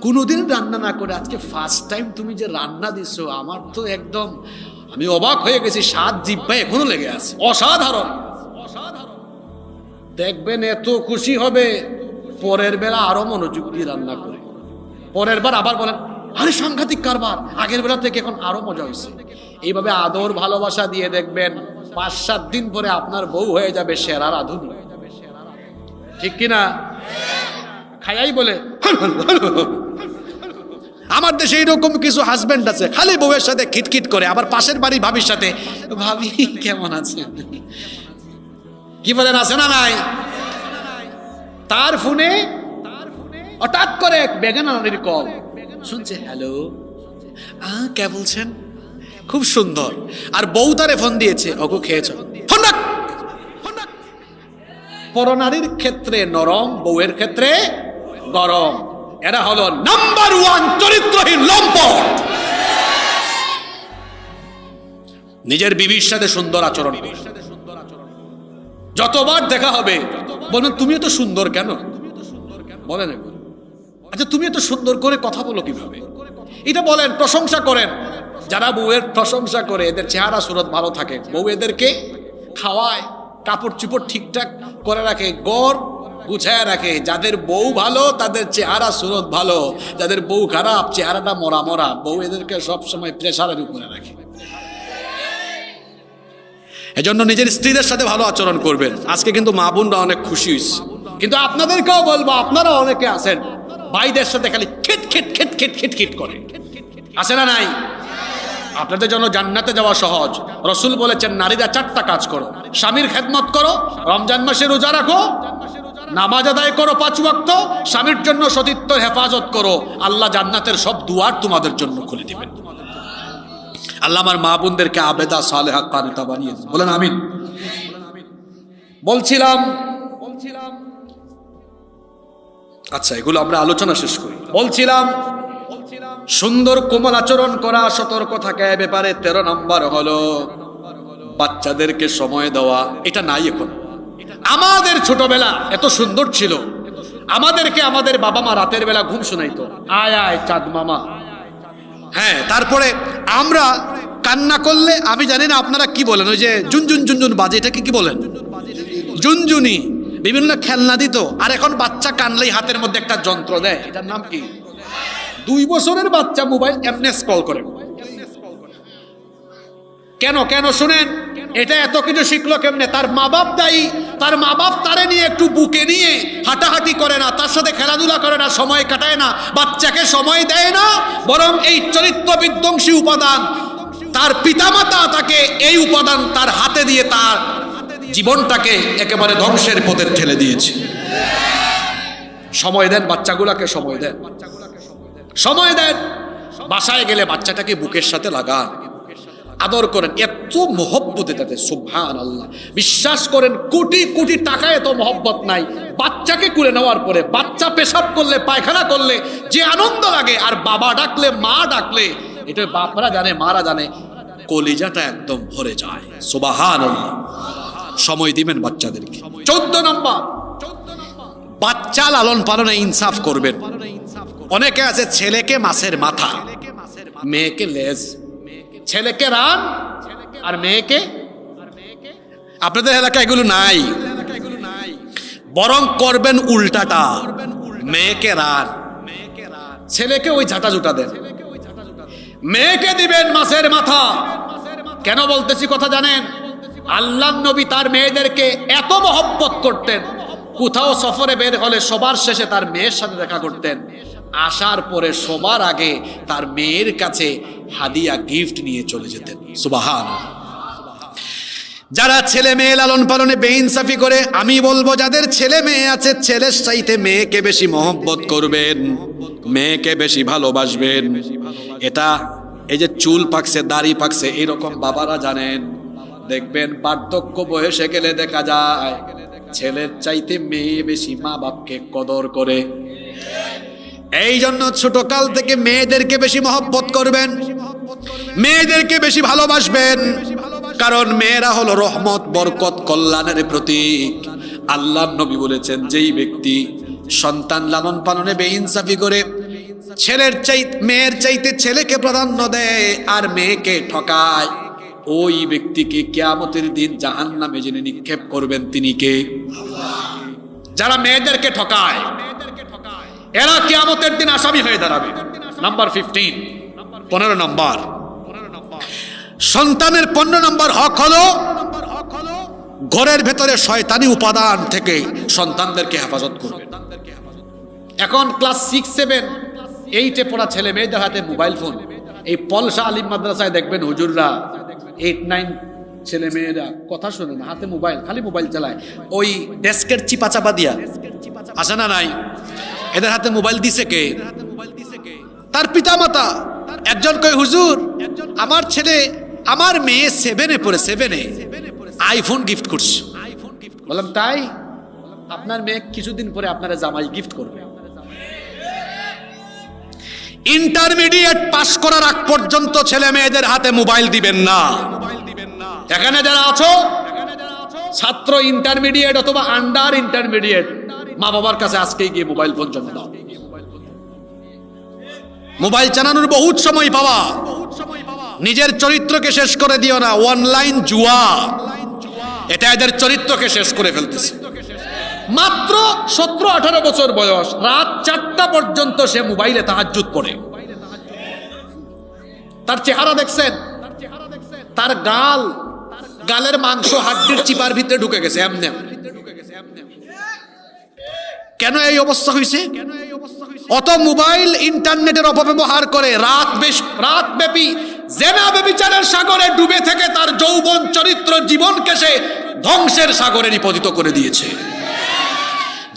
কোনোদিন রান্না না করে আজকে ফার্স্ট টাইম তুমি যে রান্না দিছো, আমার তো একদম আমি অবাক হয়ে গেছি, স্বাদ জিহ্বায় এখনো লেগে আছে, অসাধারণ। দেখবেন এত খুশি হবে, পরের বেলা আরো মনোযোগ দিয়ে রান্না করে, পরের বার আবার বলেন আরে সাংঘাতিক কারবার, আগের বেলা থেকে এখন আরো মজা হয়েছে। এইভাবে আদর ভালোবাসা দিয়ে দেখবেন 5-7 দিন পরে আপনার বউ হয়ে যাবে সেরা রাঁধুনি, ঠিক কিনা? খায়াই বলে। আমার দেশে এইরকম কিছু হাজবেন্ড আছে, খালি বউয়ের সাথে খিটখিট করে, আবার পাশের বাড়ি ভাবির সাথে, ভাবি কেমন আছে, কি বলেন, আছে না নাই? তার ফোনে হঠাৎ করে বেগানারির কল শুনছে, হ্যালো কে বলছেন, খুব সুন্দর, আর বউ তারে ফোন দিয়েছে, ওকে খেয়েছ, ফোন রাখ। পরনারীর ক্ষেত্রে নরম, বউয়ের ক্ষেত্রে গরম। এরা হলো নাম্বার 1 চরিত্রহীন লম্পট। নিজের বিবির সাথে সুন্দর আচরণ, যতবার দেখা হবে বলবেন তুমি এত সুন্দর কেন, বলেন আচ্ছা তুমি এত সুন্দর করে কথা বলো কিভাবে, এটা বলেন, প্রশংসা করেন। যারা বউয়ের প্রশংসা করে এদের চেহারা সুরত ভালো থাকে, বউ এদেরকে খাওয়ায়, কাপড় চুপড় ঠিকঠাক করে রাখে, গড় গুছায় রাখে। যাদের বউ ভালো তাদের চেহারা সুরত ভালো, যাদের বউ খারাপ চেহারাটা মরা মরা, বউ এদেরকে সবসময় প্রেসারের উপরে রাখে। এজন্য নিজের স্ত্রীদের সাথে ভালো আচরণ করবেন। আজকে কিন্তু মা বোনরা অনেক খুশি হয়েছে, কিন্তু আপনাদেরকেও বলবো, আপনারা অনেকে আছেন ভাইদের সাথে খালি খিট খিট খিট খিট খিট খিট করে, আছে না নাই? আপনাদের জন্য জান্নাতে যাওয়া সহজ। রসুল বলেছেন নারীরা 4টা কাজ করো, স্বামীর খেদমত করো, রমজান মাসে রোজা রাখো, নামাজ আদায় করো 5 ওয়াক্ত, স্বামীর জন্য সতীত্বের হেফাজত করো, আল্লাহ জান্নাতের সব দুয়ার তোমাদের জন্য খুলে দিবেন। আল্লাহ আমার মা বোনদেরকে আবেদা সালেহা কানিতা বানিয়ে দিন, বলেন আমিন। বলছিলাম আচ্ছা এগুলো আমরা আলোচনা শেষ করি। বলছিলাম সুন্দর কোমল আচরণ করা, সতর্ক থাকা, এ ব্যাপারে 13 নম্বর হলো বাচ্চাদেরকে সময় দেওয়া। এটা নাই এখন। আমাদের ছোটবেলা এত সুন্দর ছিল, আমাদেরকে আমাদের বাবা মা রাতের বেলা ঘুম শোনাইতো, আয় আয় চাঁদ মামা। হ্যাঁ, তারপরে আমরা কান্না করলে, আমি জানি না আপনারা কি বলেন, ওই যে জুনজুন জুনজুন বাজে, এটাকে কি বলেন, জুনজুনি, বিভিন্ন খেলনা দিত। আর এখন বাচ্চা কানলেই হাতের মধ্যে একটা যন্ত্র দেয়, এটার নাম কি? 2 বছরের বাচ্চা মোবাইল এমনি স্ক্রল করে। কেন কেন শুনেন, এটা এত কিছু শিখলো কেমনে? তার মা বাপ দায়ী। তার মা বাপ তারে নিয়ে একটু বুকে নিয়ে হাঁটাহাঁটি করে না, তার সাথে খেলাধুলা করে না, সময় কাটায় না, বাচ্চাকে সময় দেয় না, বরং এই চরিত্র বিধ্বংসী উপাদান তার পিতামাতা তাকে এই উপাদান তার হাতে দিয়ে তার জীবনটাকে একেবারে ধ্বংসের পথে ঠেলে দিয়েছে। সময় দেন বাচ্চাগুলাকে, সময় দেন, সময় দেন। বাসায় গেলে বাচ্চাটাকে বুকের সাথে লাগান, আদর করেন, এত মহব্বত এটাতে, সুবহানাল্লাহ। বিশ্বাস করেন কোটি কোটি টাকা এত মহব্বত নাই। বাচ্চাকে কুলে নেওয়ার পরে বাচ্চা পেশাব করলে, পায়খানা করলে যে আনন্দ লাগে, আর বাবা ডাকলে, মা ডাকলে, এটা বাপরা জানে, মারা জানে, কলিজাটা একদম ভরে যায়। সুবহানাল্লাহ। সময় দিবেন বাচ্চাদেরকে। 14 নম্বর, বাচ্চা লালন পালনে ইনসাফ করবেন। অনেকে আছে ছেলেকে মাছের মাথা, মেয়েকে লেজ, ছেলেকে রান আর মেয়েকে, আপনাদের এলাকায় এগুলো নাই, বরং করবেন উল্টাটা, মেয়েকে রান, ছেলেকে ওই ঝাঁটা জুটা দেন, মেয়েকে দিবেন মাছের মাথা। কেন বলতেছি কথা জানেন? আল্লাহ নবী তার মেয়েদেরকে এত মহব্বত করতেন, কোথাও সফরে বের হলে সবার শেষে তার মেয়ের সাথে দেখা করতেন, আসার পরে সবার আগে তার মেয়ের কাছে হাদিয়া গিফট নিয়ে চলে যেতেন। সুবহানাল্লাহ। যারা ছেলে মেয়ে লালন পালনে বেইনসাফি করে, আমি বলবো যাদের ছেলে মেয়ে আছে, ছেলের চাইতে মেয়েকে বেশি মহব্বত করবেন, মেয়েকে বেশি ভালোবাসবেন। এটা এই যে চুল পাকছে, দাড়ি পাকছে, এরকম বাবারা জানেন, দেখবেন বার্ধক্য বয়সে গেলে দেখা যায় ছেলের চাইতে মেয়ে বেশি মা বাপকে কদর করে। এই জন্য ছোটকাল থেকে মেয়েদেরকে বেশি মহব্বত করবেন, মেয়েদেরকে বেশি ভালোবাসবেন। কারণ মেয়েরা হলো রহমত, বরকত, কল্যাণের প্রতীক। আল্লাহর নবী বলেছেন, যেই ব্যক্তি সন্তান লালন পালনে বেইনসাফি করে, মেয়ের চাইতে ছেলেকে প্রাধান্য দেয় আর মেয়েকে ঠকায়, ওই ব্যক্তিকে কিয়ামতের দিন জাহান্নামে যিনি নিক্ষেপ করবেন তিনি কে? যারা মেয়েদেরকে ঠকায় এরা কিয়ামতের দিন আসামি হয়ে দাঁড়াবে। নাম্বার 15, 15 নম্বর, সন্তানের 15 নম্বর হক হলো ঘরের ভেতরে শয়তানি উপাদান থেকে সন্তানদেরকে হেফাজত করবে। এখন ক্লাস 6, 7, 8-এ পড়া ছেলে মেয়েদের হাতে মোবাইল ফোন। এই পলসা আলিম মাদ্রাসায় দেখবেন হুজুররা 8, 9 ছেলে মেয়েরা কথা শোনে না, হাতে মোবাইল, খালি মোবাইল চালায়। ওই ডেস্কের চিপা চাপা দিয়া আসে না নাই, এদের হাতে মোবাইল দিছে কে? তার পিতা মাতা। একজন কয়, হুজুর আমার ছেলে, আমার মেয়ে 7-এ পড়ে, 7-এ আইফোন গিফট করছে। বললাম তাই? আপনার মেয়ে কিছুদিন পরে আপনারা জামাই গিফট করবে। ইন্টারমিডিয়েট পাস করার আগ পর্যন্ত ছেলে মেয়েদের হাতে মোবাইল দিবেন না। এখানে যারা আছো ছাত্র, ইন্টারমিডিয়েট অথবা আন্ডার ইন্টারমিডিয়েট, মা বাবার কাছে আজকেই গিয়ে মোবাইল ফোন জমা দাও। মোবাইল চালানোর বহুত সময় পাওয়া, নিজের চরিত্রকে শেষ করে দিও না। অনলাইন জুয়া, এটা এদের চরিত্রকে শেষ করে ফেলতেছে। মাত্র 17-18 বছর বয়স, রাত 4টা পর্যন্ত সে মোবাইলে তাহাজ্জুদ পড়ে। তার চেহারা দেখছেন? তার গালের মাংস হাড্ডির চিপার ভিতরে ঢুকে গেছে এমনি। কেন এই অবস্থা হয়েছে? অত মোবাইল ইন্টারনেটের অপব্যবহার করে রাত ব্যাপী জেনা ব্যভিচারের সাগরে ডুবে থেকে তার যৌবন, চরিত্র, জীবনকে সে ধ্বংসের সাগরে নিপতিত করে দিয়েছে।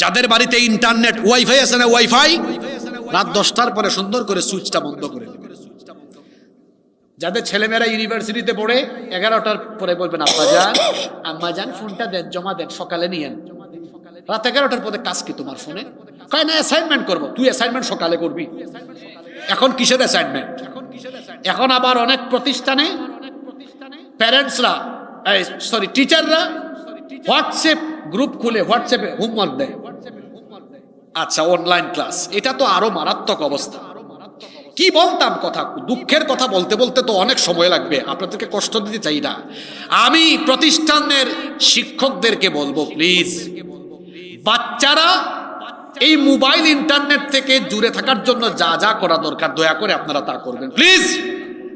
যাদের বাড়িতে ইন্টারনেট, ওয়াইফাই আছে না, ওয়াইফাই রাত 10টার পরে সুন্দর করে সুইচটা বন্ধ করে দেবে। যাদের ছেলেমেয়েরা ইউনিভার্সিটিতে পড়ে 11টার পরে বলবেন, আম্মা যান ফোনটা দেন, জমা দেন, সকালে নিয়েন। রাত 11টার পরে কাজ কি তোমার ফোনে? কয় না, অ্যাসাইনমেন্ট করবো। তুই অ্যাসাইনমেন্ট সকালে করবি। এখন কিসের অ্যাসাইনমেন্ট? এখন আবার অনেক প্রতিষ্ঠানে প্যারেন্টসরা, টিচাররা হোয়াটসঅ্যাপ গ্রুপ খুলে হোয়াটসঅ্যাপে হোমওয়ার্ক দেয়। আচ্ছা, অনলাইন ক্লাস, এটা তো আরো মারাত্মক অবস্থা। কি বলতাম কথা, দুঃখের কথা বলতে বলতে তো অনেক সময় লাগবে, আপনাদেরকে কষ্ট দিতে চাই না। আমি প্রতিষ্ঠানের শিক্ষকদেরকে বলবো, প্লিজ বাচ্চারা এই মোবাইল ইন্টারনেট থেকে দূরে থাকার জন্য যা যা করা দরকার দয়া করে আপনারা তা করবেন প্লিজ।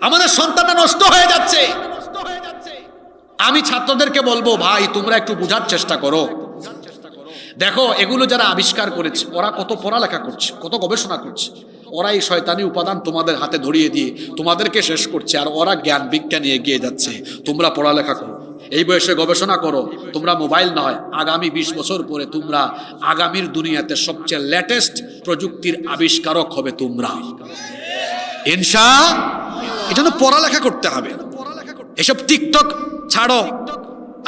আমাদের সন্তানটা নষ্ট হয়ে যাচ্ছে। আমি ছাত্রদেরকে বলবো, ভাই তোমরা একটু বোঝার চেষ্টা করো। দেখো, এগুলো যারা আবিষ্কার করেছে ওরা কত পড়ালেখা করছে, কত গবেষণা করছে। ওরা এই শয়তানি উপাদান তোমাদের হাতে ধরিয়ে দিয়ে তোমাদেরকে শেষ করছে, আর ওরা জ্ঞান বিজ্ঞানে এগিয়ে যাচ্ছে। তোমরা পড়ালেখা করো, এই বয়সে গবেষণা করো। তোমরা মোবাইল নয়, আগামী 20 বছর পরে তোমরা আগামীর দুনিয়াতে সবচেয়ে লেটেস্ট প্রযুক্তির আবিষ্কারক হবে তোমরা, ইনশাআল্লাহ। এজন্য পড়ালেখা করতে হবে। এসব টিকটক ছাড়ো।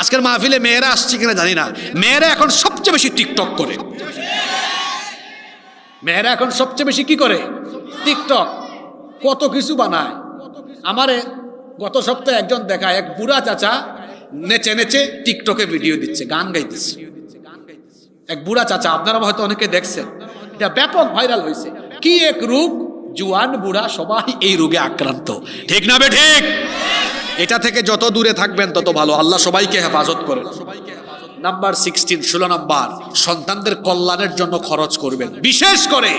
আজকের মাহফিলে মেয়েরা আসছে কিনা জানি না, মেয়েরা এখন সবচেয়ে বেশি টিকটক করে। মেয়েরা এখন সবচেয়ে বেশি কি করে? টিকটক। কত কিছু বানায়। আমারে গত সপ্তাহে একজন দেখায়, এক বুড়া চাচা নেচে নেচে টিকটকে ভিডিও দিচ্ছে, গান গাইতেছে। এক বুড়া চাচা, আপনারা হয়তো অনেকে দেখছেন, এটা ব্যাপক ভাইরাল হয়েছে। কি এক রোগ, জুয়ান বুড়া সবাই এই রোগে আক্রান্ত। ঠিক না বে ঠিক? এটা থেকে যত দূরে থাকবেন তত ভালো। আল্লাহ সবাইকে হেফাজত করেন। নাম্বার 16, 16 নাম্বার, সন্তানদের কল্যাণের জন্য খরচ করবেন। বিশেষ করে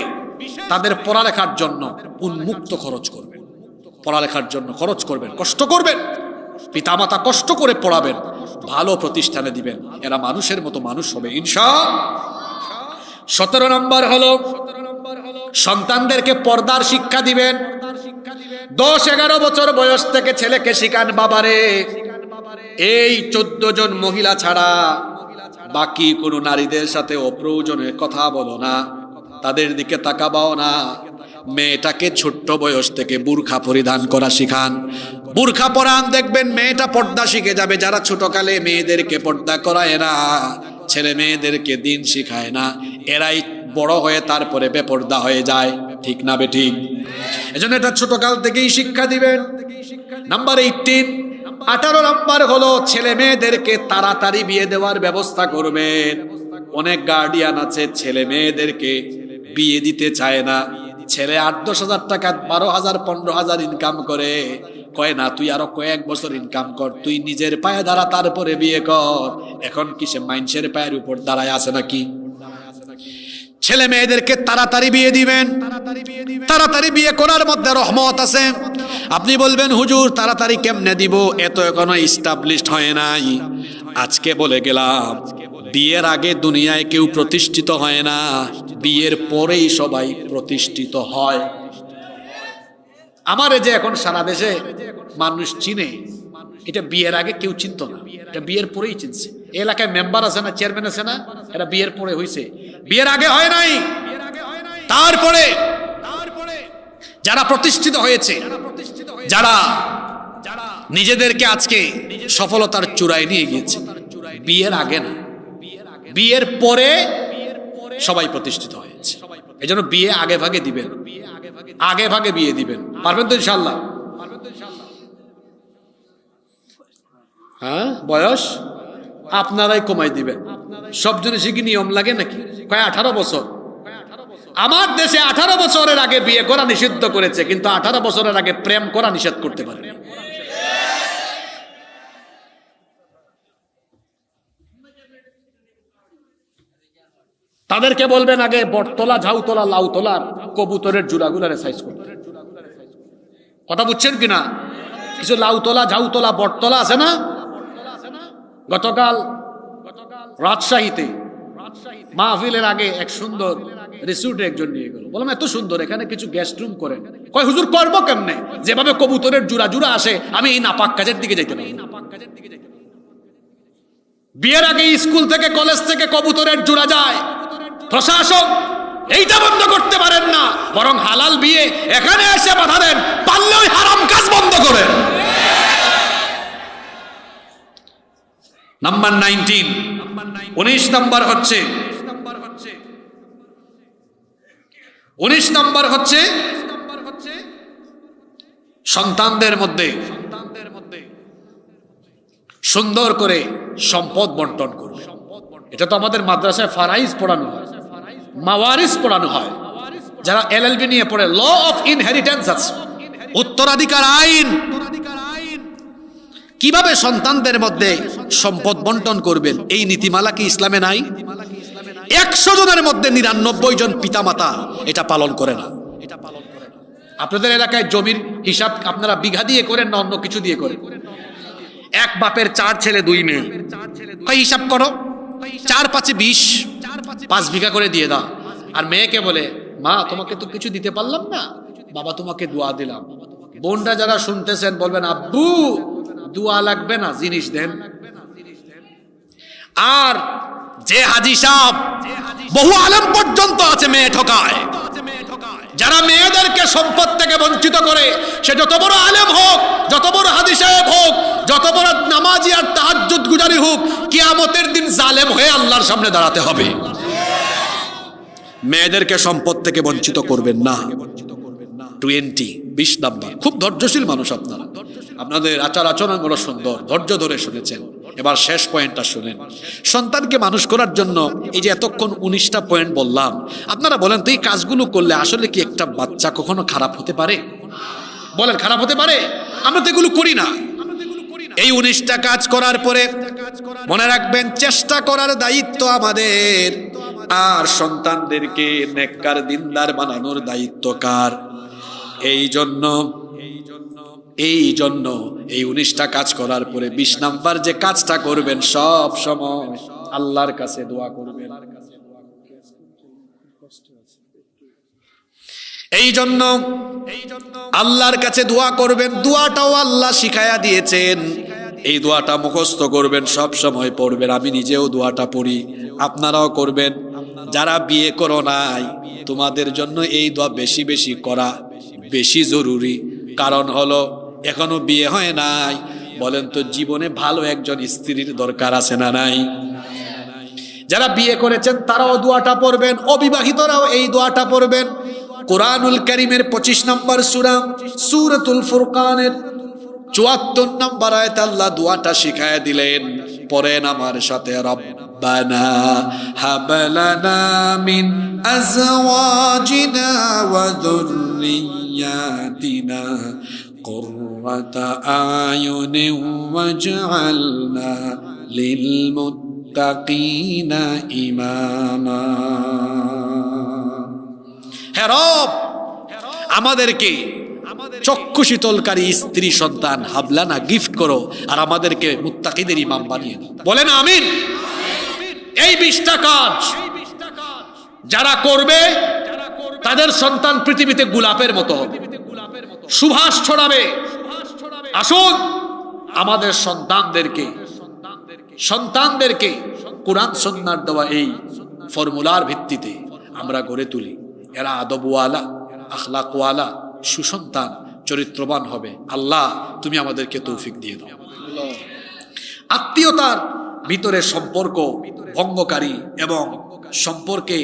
তাদের পড়ালেখার জন্য উন্মুক্ত খরচ করবেন। পড়ালেখার জন্য খরচ করবেন, কষ্ট করবেন। পিতামাতা কষ্ট করে পড়াবেন, ভালো প্রতিষ্ঠানে দিবেন, এরা মানুষের মতো মানুষ হবে ইনশাআল্লাহ। 17 নম্বর হলো সন্তানদেরকে পর্দার শিক্ষা দিবেন। 10-11 বছর বয়স থেকে ছেলেকে শিখান, বাবারে এই 14 জন মহিলা ছাড়া বাকি কোনো নারীদের সাথে অপ্রয়োজনে কথা বলো না, তাদের দিকে তাকাবাও না। মেয়েটাকে ছোট্ট বয়স থেকে বুরখা পরিধান করা শিখান। বুরখা পরান, দেখবেন মেয়েটা পর্দা শিখে যাবে। যারা ছোটকালে মেয়েদেরকে পর্দা করায় না, ছেলে মেয়েদেরকে দিন শিখায় না, এরাই বড় হয়ে তারপরে বেপর্দা হয়ে যায়। ঠিক না বে ঠিক? এজন্য এটা ছোটকাল থেকেই শিক্ষা দিবেন। নাম্বার 18, 18 নম্বর হলো ছেলে মেয়েদেরকে তাড়াতাড়ি বিয়ে দেওয়ার ব্যবস্থা করবেন। অনেক গার্ডিয়ান আছে ছেলে মেয়েদেরকে বিয়ে দিতে চায় না। ছেলে 8-10 হাজার টাকা 12,000 15,000 ইনকাম করে, কয় না তুই আরো কয়েক বছর ইনকাম কর, তুই নিজের পায়ে দাঁড়া তারপরে বিয়ে কর। এখন কি সে মানুষের পায়ের উপর দাঁড়ায় আছে নাকি? ছেলে মেয়েদেরকে তাড়াতাড়ি বিয়ে দিবেন। তাড়াতাড়ি বিয়ে করার মধ্যে রহমত আছে। আপনি বলবেন হুজুর তাড়াতাড়ি কেমনে দিব, এত এখনো এস্টাবলিশড হয় নাই। আজকে বলে গেলাম বিয়ের আগে দুনিয়ায় কেউ প্রতিষ্ঠিত হয় না, বিয়ের পরেই সবাই প্রতিষ্ঠিত হয়। আমার যে এখন সারা দেশে মানুষ চিনে, এটা বিয়ের আগে কেউ চিনতো না, এটা বিয়ের পরেই চিনছে। এই এলাকায় মেম্বার আছে না, চেয়ারম্যান আছে না, এটা বিয়ের পরে হয়েছে, বিয়ের আগে হয় নাই। তারপরে যারা প্রতিষ্ঠিত হয়েছে, যারা নিজেদেরকে আজকে সফলতার চূড়ায় নিয়ে গিয়েছে, বিয়ের আগে না, বিয়ের পরে সবাই প্রতিষ্ঠিত হয়েছে। এই জন্য বিয়ে আগে ভাগে দিবেন, আগে ভাগে বিয়ে দিবেন। পারবেন তো ইনশাল্লাহ? হ্যাঁ, বয়স আপনারাই কমাই দিবেন। সব জিনিসই কি নিয়ম লাগে নাকি? কয় 18 বছর। আমার দেশে 18 বছরের আগে বিয়ে করা নিষিদ্ধ করেছে, কিন্তু 18 বছরের আগে প্রেম করা নিষেধ করতে পারে। তাদেরকে বলবেন আগে বটতলা, ঝাউতলা, লাউতলার কবুতরের জোড়াগুলারে সাইজ করতে। কথা বুঝছেন কিনা? কিছু লাউতলা, ঝাউতলা, বটতলা আছে না? গতকাল রাজশাহীতে মাহফিলের আগে এক সুন্দর রিসোর্টে একজন নিয়ে গেল। বললাম এত সুন্দর, এখানে কিছু গেস্ট রুম করেন। কয় হুজুর করবো কেমনে? যেভাবে কবুতরের জোড়া জোড়া আসে, আমি এই নাপাক কাজের দিকে যাইতে পারি। বিয়ের আগে স্কুল থেকে কলেজ থেকে কবুতরের জোড়া যায়, প্রশাসক এইটা বন্ধ করতে পারেন না, বরং হালাল বিয়ে এখানে এসে বাধা দেন, পারলে ওই হারাম কাজ বন্ধ করেন। নাম্বার 19, 19 নাম্বার হচ্ছে 19 নাম্বার হচ্ছে সন্তানদের মধ্যে সুন্দর করে সম্পদ বন্টন করবে। এটা তো আমাদের মাদ্রাসায় ফারাইজ পড়ানো হয়, মাওয়ারিস পড়ানো হয়। যারা এলএলবি নিয়ে পড়ে, ল অফ ইনহেরিটেন্স আছে, উত্তরাধিকার আইন, কিভাবে সন্তানদের মধ্যে সম্পদ বন্টন করবেন এই নীতিমালা কি ইসলামে নাই? 100 জনের মধ্যে 99 জন পিতামাতা এটা পালন করে না। আপনাদের এলাকায় জমির হিসাব আপনারা বিঘা দিয়ে করেন না অন্য কিছু দিয়ে করেন? এক বাপের 4 ছেলে 2 মেয়ে, হিসাব করো, 4 5 20, 5 বিঘা করে দিয়ে দাও। আর মেয়েকে বলে মা তোমাকে তো কিছু দিতে পারলাম না, বাবা তোমাকে দোয়া দিলাম। বোনরা যারা শুনতেছেন বলবেন আব্বু দোয়া লাগবে না, জিনিস দেন। আর যে হাজি সাহেব, বহু আলেম পর্যন্ত আছে মেয়ে ঠকায়। যারা মেয়েদেরকে সম্পদ থেকে বঞ্চিত করে, সে যত বড় আলেম হোক, যত বড় হাজি সাহেব হোক, যত বড় নামাজি আর তাহাজ্জুদ গুজারি হোক, কিয়ামতের দিন জালেম হয়ে আল্লাহর সামনে দাঁড়াতে হবে। মেয়েদেরকে সম্পদ থেকে বঞ্চিত করবেন না। 20 নাম্বার, খুব ধৈর্যশীল মানুষ আপনারা, আপনাদের আচার আচরণ বড় সুন্দর, ধৈর্য ধরে শুনেছেন। এবার শেষ পয়েন্টটা শুনেন। সন্তানকে মানুষ করার জন্য এই যে এতক্ষণ 19টা পয়েন্ট বললাম, আপনারা বলেন তো এই কাজগুলো করলে আসলে কি একটা বাচ্চা কখনো খারাপ হতে পারে? বলেন খারাপ হতে পারে? আমরা তো এগুলো করি না। এই 19টা কাজ করার পরে মনে রাখবেন চেষ্টা করার দায়িত্ব আমাদের, আর সন্তানদেরকে নেককার দিনদার বানানোর দায়িত্ব কার? এই জন্য এই 19টা কাজ করার পরে 20 নাম্বার যে কাজটা করবেন, সব সময় আল্লাহর কাছে দোয়া করবেন। এই জন্য আল্লাহর কাছে দোয়া করবেন। দোয়াটাও আল্লাহ শিখায়া দিয়েছেন, এই দোয়াটা মুখস্থ করবেন, সব সময় পড়বেন। আমি নিজেও দোয়াটা পড়ি, আপনারাও করবেন। যারা বিয়ে করো নাই, তোমাদের জন্য এই দোয়া বেশি বেশি করা বেশি জরুরি। কারণ হলো এখনো বিয়ে হয় নাই, বলেন তো জীবনে ভালো একজন স্ত্রীর দরকার আছে না নাই? যারা বিয়ে করেছেন তারাও দোয়াটা পড়বেন, অবিবাহিতরাও এই দোয়াটা পড়বেন। কোরআনুল কারীমের 25 নম্বর সূরা সূরাতুল ফুরকানের 74 নম্বর আয়াতে আল্লাহ দোয়াটা শিখায় দিলেন, পড়েন আমার সাথে, রব্বানা হাব লানা মিন আজওয়াজিনা ওয়া যুররিয়াতিনা কুররাতা আয়ুনিন ওয়াজআলনা লিল মুত্তাকিনা ইমামা। হে রব, আমাদেরকে চক্ষু শীতলকারী স্ত্রী সন্তান হাবলানা গিফট করো, আর আমাদেরকে মুত্তাকিদের ইমাম বানিয়ে দাও। বলেন আমিন। এই 20টা কাজ যারা করবে তাদের সন্তান পৃথিবীতে গোলাপের মতো হবে, সুবাস ছড়াবে। আসুন আমাদের সন্তানদেরকে কোরআন সুন্নাহর দেওয়া এই ফর্মুলার ভিত্তিতে আমরা গড়ে তুলি। এরা আদবওয়ালা, আখলাকওয়ালা, সুসন্তান, চরিত্রবান হবে। আল্লাহ তুমি আমাদেরকে তৌফিক দিয়ে দাও। আত্মীয়তার ভিতরে সম্পর্ক ভঙ্গকারী এবং সম্পর্কে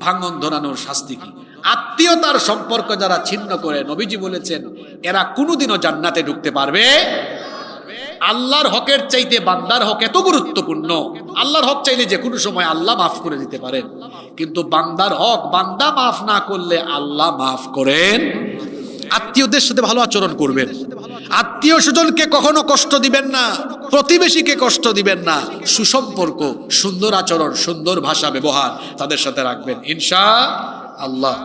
ভাঙন ধরানোর শাস্তি কি? আত্মীয়তার সম্পর্ক যারা ছিন্ন করে, নবীজি বলেছেন এরা কোনোদিনও জান্নাতে ঢুকতে পারবে। আল্লাহর হকের চাইতে বান্দার হক এত গুরুত্বপূর্ণ। আল্লাহর হক চাইলে যে কোনো সময় আল্লাহ মাফ করে দিতে পারেন, কিন্তু বান্দার হক বান্দা মাফ না করলে আল্লাহ মাফ করেন। আত্মীয়দের সাথে ভালো আচরণ করবেন, আত্মীয় স্বজনকে কখনো কষ্ট দিবেন না, প্রতিবেশীকে কষ্ট দিবেন না। সুসম্পর্ক, সুন্দর আচরণ, সুন্দর ভাষা ব্যবহার তাদের সাথে রাখবেন ইনশাআল্লাহ।